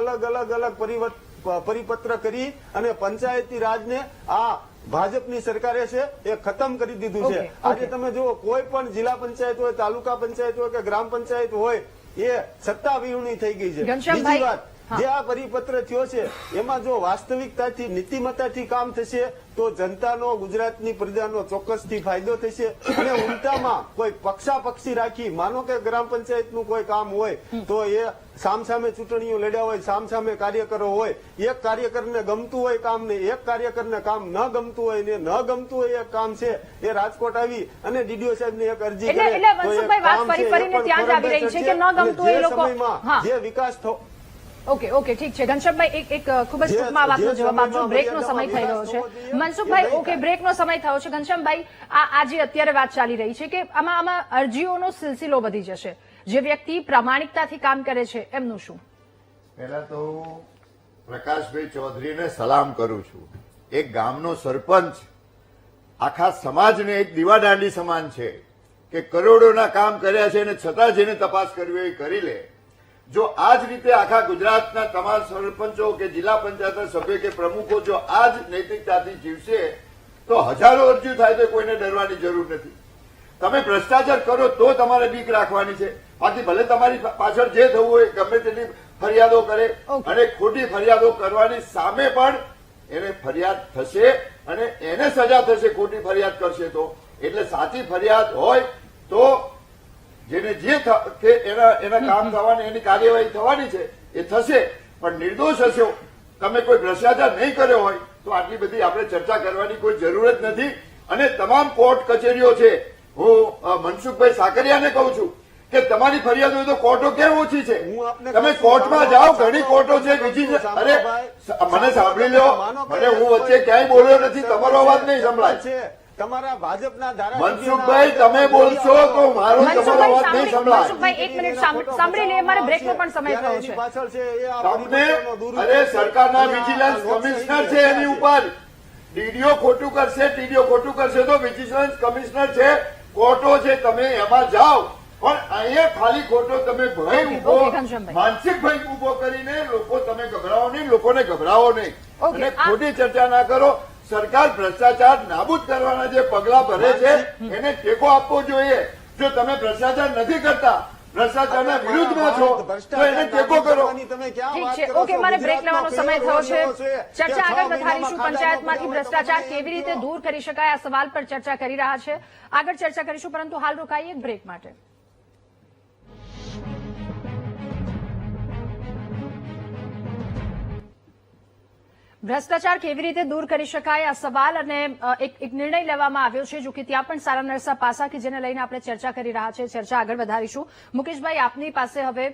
પરિપત્ર કરી અને પંચાયતી રાજને આ ભાજપની સરકારે છે એ ખતમ કરી દીધું છે. આજે તમે જુઓ, કોઈ પણ જિલ્લા પંચાયત હોય, તાલુકા પંચાયત હોય કે ગ્રામ પંચાયત હોય, એ સત્તા વિહોણી થઈ ગઈ છે. બીજી વાત, જે આ પરિપત્ર થયો છે એમાં જો વાસ્તવિકતાથી, નીતિમત્તાથી કામ થશે તો જનતાનો, ગુજરાતની પ્રજાનો ચોક્કસથી ફાયદો થશે. અને ઉલટામાં કોઈ પક્ષાપક્ષી રાખી, માનો કે ગ્રામ પંચાયતનું કોઈ કામ હોય તો એ સામસામે ચૂંટણીઓ લડ્યા હોય, સામસામે કાર્યકરો હોય, એક કાર્યકરને ગમતું હોય કામ ને એક કાર્યકરને કામ ન ગમતું હોય ને ન ગમતું હોય એ કામ છે એ રાજકોટ આવી અને ડીડીઓ સાહેબને એક અરજી કરે તો એ કામ છે એ પણ સમયમાં જે વિકાસ થયો. ઓકે, ઠીક છે. ઘનશ્યામભાઈ, એક ખૂબ જ ટૂંકમાં વાતનો જવાબ આપજો. બ્રેકનો સમય થઈ ગયો છે. મનસુખભાઈ, ઓકે, બ્રેકનો સમય થયો છે. ઘનશ્યામભાઈ, આ જે અત્યારે વાત ચાલી રહી છે કે આમાં અરજીઓનો સિલસિલો વધી જશે. જે વ્યક્તિ પ્રામાણિકતાથી કામ કરે છે એમનું શું? પહેલા તો પ્રકાશભાઈ ચૌધરીને સલામ કરું છું. એક ગામનો સરપંચ આખા સમાજને એક દીવાદાંડી સમાન છે કે કરોડોના કામ કર્યા છે અને છતાં જેને તપાસ કરવી હોય એ કરી લે. જો આ જ રીતે આખા ગુજરાતના તમામ સરપંચો કે જિલ્લા પંચાયતના સભ્યો કે પ્રમુખો જો આ જ નૈતિકતાથી જીવશે તો હજારો અરજીઓ થાય તો કોઈને ડરવાની જરૂર નથી. તમે ભ્રષ્ટાચાર કરો તો તમારે બીક રાખવાની છે. બાકી ભલે તમારી પાછળ જે થવું હોય ગમે તેટલી ફરિયાદો કરે અને ખોટી ફરિયાદો કરવાની સામે પણ એને ફરિયાદ થશે અને એને સજા થશે ખોટી ફરિયાદ કરશે તો. એટલે સાચી ફરિયાદ હોય તો જેને જે એના કામ થવાની, એની કાર્યવાહી થવાની છે એ થશે. પણ નિર્દોષ હશો, તમે કોઈ ભ્રષ્ટાચાર નહીં કર્યો હોય તો આટલી બધી આપણે ચર્ચા કરવાની કોઈ જરૂર જ નથી. અને તમામ કોર્ટ કચેરીઓ છે, હું મનસુખભાઈ સાકરિયાને કહું છું કે તમારી ફરિયાદ હોય તો કોર્ટો કેમ ઓછી છે? તમે કોર્ટમાં જાઓ, ઘણી કોર્ટો છે બીજી. અરે મને સાંભળી લો, મને હું વચ્ચે ક્યાંય બોલ્યો નથી, તમારો અવાજ નહીં સંભળાય છે. તમારા ભાજપના મનસુખભાઈ તમે બોલશો તો મારો તમારો અવાજ નહીં સંભળાય. મનસુખભાઈ, 1 મિનિટ સાંભળી લે, મારે બ્રેકનો પણ સમય થયો છે. પાછળ છે તમને, અરે સરકારના વિજિલન્સ કમિશનર છે એની ઉપર ડીડીઓ ખોટું કરશે, ટીડીઓ ખોટું કરશે તો વિજિલન્સ કમિશનર છે, કોર્ટો છે, તમે એમાં જાઓ. પણ અહીંયા ખાલી ખોટો તમે ભય ઉભો, ઓકે, ઘનશ્યામભાઈ. માનસિક ભય ઉભો કરીને લોકો તમે ગભરાવો નહીં, લોકોને ગભરાવો નહીં ઓકે, અને ખોટી ચર્ચા ના કરો. સરકાર ભ્રષ્ટાચાર નાબૂદ કરવાના જે પગલા ભરે છે એને ટેકો આપવો જોઈએ. જો તમે ભ્રષ્ટાચાર નથી કરતા, ભ્રષ્ટાચારના વિરુદ્ધમાં છો, તો એને ટેકો કરો. ઠીક છે. ઓકે, મારે બ્રેક લેવાનો સમય થયો છે. ચર્ચા આગળ વધારીશું. પંચાયતમાંથી ભ્રષ્ટાચાર કેવી રીતે દૂર કરી શકાય આ સવાલ પર ચર્ચા કરી રહ્યા છે. આગળ ચર્ચા કરીશું, પરંતુ હાલ રોકાઈએ એક બ્રેક માટે. ભ્રષ્ટાચાર કેવી રીતે દૂર કરી શકાય આ સવાલ અને એક નિર્ણય લેવામાં આવ્યો છે. જો કે ત્યાં પણ સારા નરસા પાસા કે જેને લઈને આપણે ચર્ચા કરી રહ્યા છે. ચર્ચા આગળ વધારીશું. મુકેશભાઈ, આપની પાસે હવે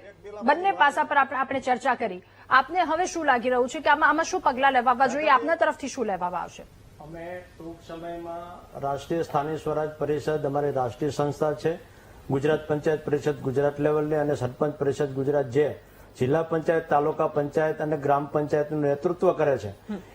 બંને પાસા પર આપણે ચર્ચા કરી. આપને હવે શું લાગી રહ્યું છે કે આમાં શું પગલાં લેવા જોઈએ? આપના તરફથી શું લેવામાં આવશે? અમે ટૂંક સમયમાં રાષ્ટ્રીય સ્થાનિક સ્વરાજ પરિષદ, અમારી રાષ્ટ્રીય સંસ્થા છે, ગુજરાત પંચાયત પરિષદ ગુજરાત લેવલની અને સરપંચ પરિષદ ગુજરાત, જે જિલ્લા પંચાયત, તાલુકા પંચાયત અને ગ્રામ પંચાયતનું નેતૃત્વ કરે છે,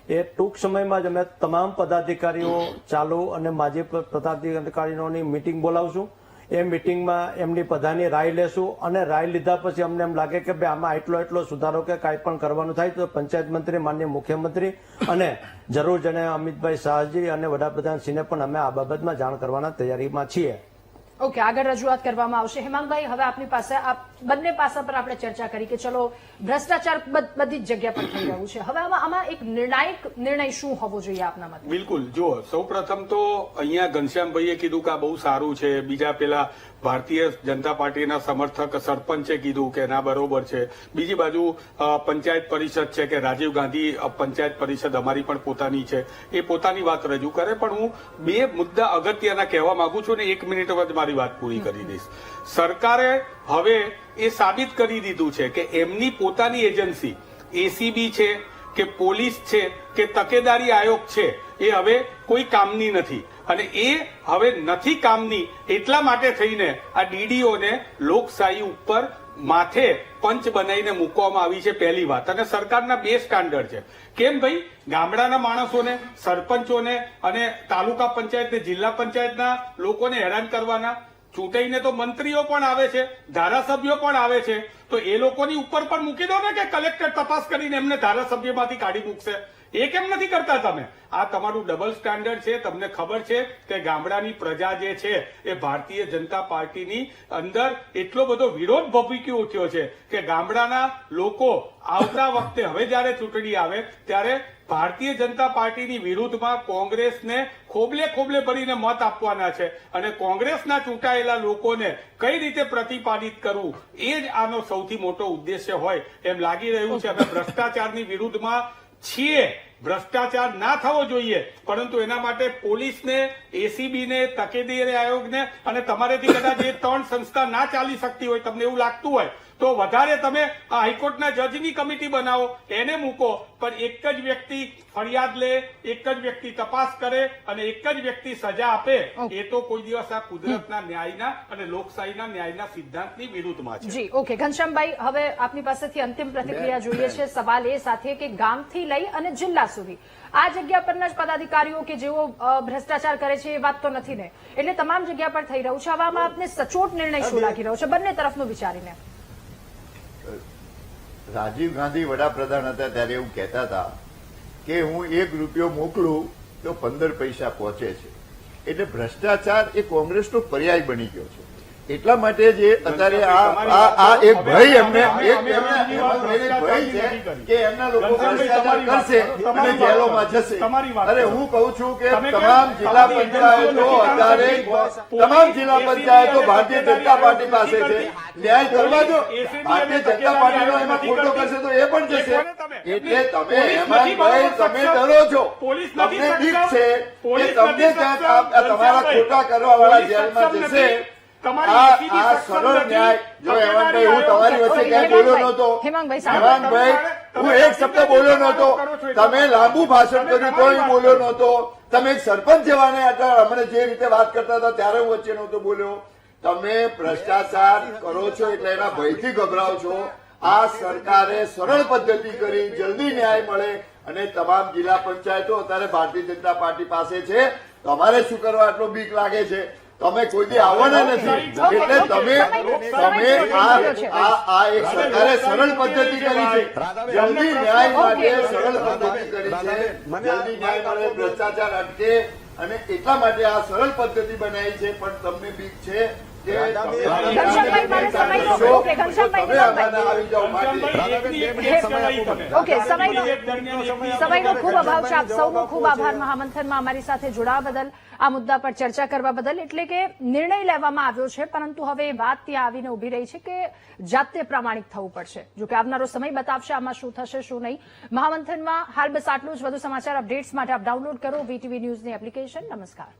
એ ટૂંક સમયમાં જ અમે તમામ પદાધિકારીઓ, ચાલુ અને માજી પદાધિકારીઓની મિટિંગ બોલાવશું. એ મિટિંગમાં એમની બધાની રાય લેશું અને રાય લીધા પછી અમને એમ લાગે કે ભાઈ આમાં એટલો સુધારો કે કાંઈ પણ કરવાનું થાય તો પંચાયત મંત્રી, માનનીય મુખ્યમંત્રી અને જરૂર જણે અમિતભાઈ શાહજી અને વડાપ્રધાનશ્રીને પણ અમે આ બાબતમાં જાણ કરવાના તૈયારીમાં છીએ. ઓકે, આગળ રજૂઆત કરવામાં આવશે. હેમાંગભાઈ, હવે આપની પાસે બંને પાસા પર આપણે ચર્ચા કરી કે ચલો ભ્રષ્ટાચાર બધી જ જગ્યા પર થઈ રહ્યું છે. હવે આમાં એક નિર્ણાયક નિર્ણય શું હોવો જોઈએ આપના મતે? બિલકુલ. જો સૌપ્રથમ તો અહીંયા ઘનશ્યામભાઈએ કીધું કે આ બહુ સારું છે. બીજા પેલા ભારતીય જનતા પાર્ટીના સમર્થક સરપંચે કીધું કે ના બરોબર છે. બીજી બાજુ પંચાયત પરિષદ છે કે રાજીવ ગાંધી પંચાયત પરિષદ અમારી પણ પોતાની છે, એ પોતાની વાત રજૂ કરે. પણ હું બે મુદ્દા અગત્યના કહેવા માંગુ છું ને 1 મિનિટ જ મારી વાત પૂરી કરી દઈશ. સરકારે હવે એ સાબિત કરી દીધું છે કે એમની પોતાની એજન્સી એસીબી છે કે પોલીસ છે કે તકેદારી આયોગ છે, એ હવે કોઈ કામની નથી. અને એ હવે નથી કામની એટલા માટે થઈને આ ડીડીઓને લોકશાહી ઉપર માથે પંચ બનાવીને મૂકવામાં આવી છે, પહેલી વાત. અને સરકારના 2 સ્ટાન્ડર્ડ છે. કેમ ભાઈ? ગામડાના માણસોને, સરપંચોને અને તાલુકા પંચાયત ને જિલ્લા પંચાયતના લોકોને હેરાન કરવાના. ચૂંટાઈને તો મંત્રીઓ પણ આવે છે, ધારાસભ્યો પણ આવે છે, તો એ લોકોની ઉપર પણ મૂકી દો ને કે કલેક્ટર તપાસ કરીને એમને ધારાસભ્યમાંથી કાઢી મૂકશે. એ કેમ નથી કરતા તમે? આ તમારું ડબલ સ્ટાન્ડર્ડ છે. તમને ખબર છે કે ગામડાની પ્રજા જે છે એ ભારતીય જનતા પાર્ટીની અંદર એટલો બધો વિરોધ ભભૂકી ઉઠ્યો છે કે ગામડાના લોકો આવતા વખતે હવે જયારે ચૂંટણી આવે ત્યારે ભારતીય જનતા પાર્ટીની વિરુદ્ધમાં કોંગ્રેસને ખોબલે ભરીને મત આપવાના છે. અને કોંગ્રેસના ચૂંટાયેલા લોકોને કઈ રીતે પ્રતિપાદિત કરવું, એ જ આનો સૌથી મોટો ઉદ્દેશ્ય હોય એમ લાગી રહ્યું છે. અમે ભ્રષ્ટાચારની વિરુદ્ધમાં છીએ. ભ્રષ્ટાચાર ના થવો જોઈએ, પરંતુ એના માટે પોલીસને, એસીબીને, તકેદારી આયોગને અને તમારેથી કદાચ એ 3 સંસ્થા ના ચાલી શકતી હોય, તમને એવું લાગતું હોય તો વધારે તમે આ હાઈકોર્ટના જજની કમિટી બનાવો, એને મૂકો. પણ એક જ વ્યક્તિ ફરિયાદ લે, એક જ વ્યક્તિ તપાસ કરે અને એક જ વ્યક્તિ સજા આપે, એ તો કોઈ દિવસ આ કુદરતના ન્યાયના અને લોકશાહીના ન્યાયના સિદ્ધાંતની વિરુદ્ધમાં છે. જી, ઓકે. ઘનશ્યામભાઈ, હવે આપની પાસેથી અંતિમ પ્રતિક્રિયા જોઈએ છે. સવાલ એ સાથે કે ગામથી લઈ અને જિલ્લા સુધી આ જગ્યા પરના જ પદાધિકારીઓ કે જેઓ ભ્રષ્ટાચાર કરે છે એ વાત તો નથી ને, એટલે તમામ જગ્યા પર થઈ રહ્યું છે. હવે આમાં આપને સચોટ નિર્ણય શું લાગી રહ્યો છે બંને તરફનું વિચારીને? રાજીવ ગાંધી વડાપ્રધાન હતા ત્યારે એવું કહેતા હતા કે હું 1 રૂપિયો મોકલું તો 15 પૈસા પહોંચે છે. એટલે ભ્રષ્ટાચાર એ કોંગ્રેસનો પર્યાય બની ગયો છે. એટલા માટે જે અત્યારે આ એક ભય એમને ભય છે કે એમના લોકો ભ્રષ્ટાચાર કરશે અને જેલોમાં જશે. અરે હું કહું છું કે તમામ જિલ્લા પંચાયતો અત્યારે તમામ જિલ્લા પંચાયતો ભારતીય જનતા પાર્ટી પાસે છે. ન્યાય કરવા દો. ભારતીય જનતા પાર્ટીનો એમાં ખોટો કરશે તો એ પણ જશે. એટલે તમે હેમાંગભાઈ, તમે ડરો છો, તમને બીક છે કે તમને ક્યાંક તમારા ખોટા કરવા વાળા જેલમાં જશે. આ સરળ ન્યાય. જો હેમાંગભાઈ, હું તમારી વચ્ચે ક્યાંય બોલ્યો નહોતો. હેમાંગભાઈ, હું એક શબ્દ બોલ્યો નહોતો. તમે લાંબુ ભાષણ કર્યું તોય બોલ્યો નહોતો. તમે એક સરપંચ જેવાને હમણાં જે રીતે વાત કરતા હતા ત્યારે હું વચ્ચે નહોતો બોલ્યો. તમે ભ્રષ્ટાચાર કરો છો એટલે એના ભયથી ગભરાવ છો. આ સરકારે સરળ પદ્ધતિ કરી, જલ્દી ન્યાય મળે અને તમામ જિલ્લા પંચાયતો અત્યારે ભારતીય જનતા પાર્ટી પાસે છે. તમારે શું કરવા આટલો બીક લાગે છે? તમે કોઈ દી આવવાના નથી. એટલે તમે આ એક સરકારે સરળ પદ્ધતિ કરી છે, જલ્દી ન્યાય માટે સરળ પદ્ધતિ કરી છે. જલ્દી ન્યાય મળે, ભ્રષ્ટાચાર અટકે અને એટલા માટે આ સરળ પદ્ધતિ બનાવી છે. પણ તમને બીક છે કે ઘનશ્યામભાઈ, મારે સમયનો ઓકે, ઘનશ્યામભાઈ, તમે આમાં આવી જાઓ માટે. ઓકે, સમયનો ખૂબ અભાવ છે. આપ સૌનો ખૂબ આભાર મહામંથનમાં અમારી સાથે જોડાવા બદલ, આ મુદ્દા પર ચર્ચા કરવા બદલ. એટલે કે નિર્ણય લેવામાં આવ્યો છે, પરંતુ હવે એ વાત ત્યાં આવીને ઉભી રહી છે કે જાતે પ્રામાણિક થવું પડશે. જો કે આવનારો સમય બતાવશે આમાં શું થશે શું નહીં. મહામંથનમાં હાલ બસ આટલું જ. વધુ સમાચાર અપડેટ્સ માટે આપ ડાઉનલોડ કરો VTV ન્યૂઝની એપ્લિકેશન. નમસ્કાર.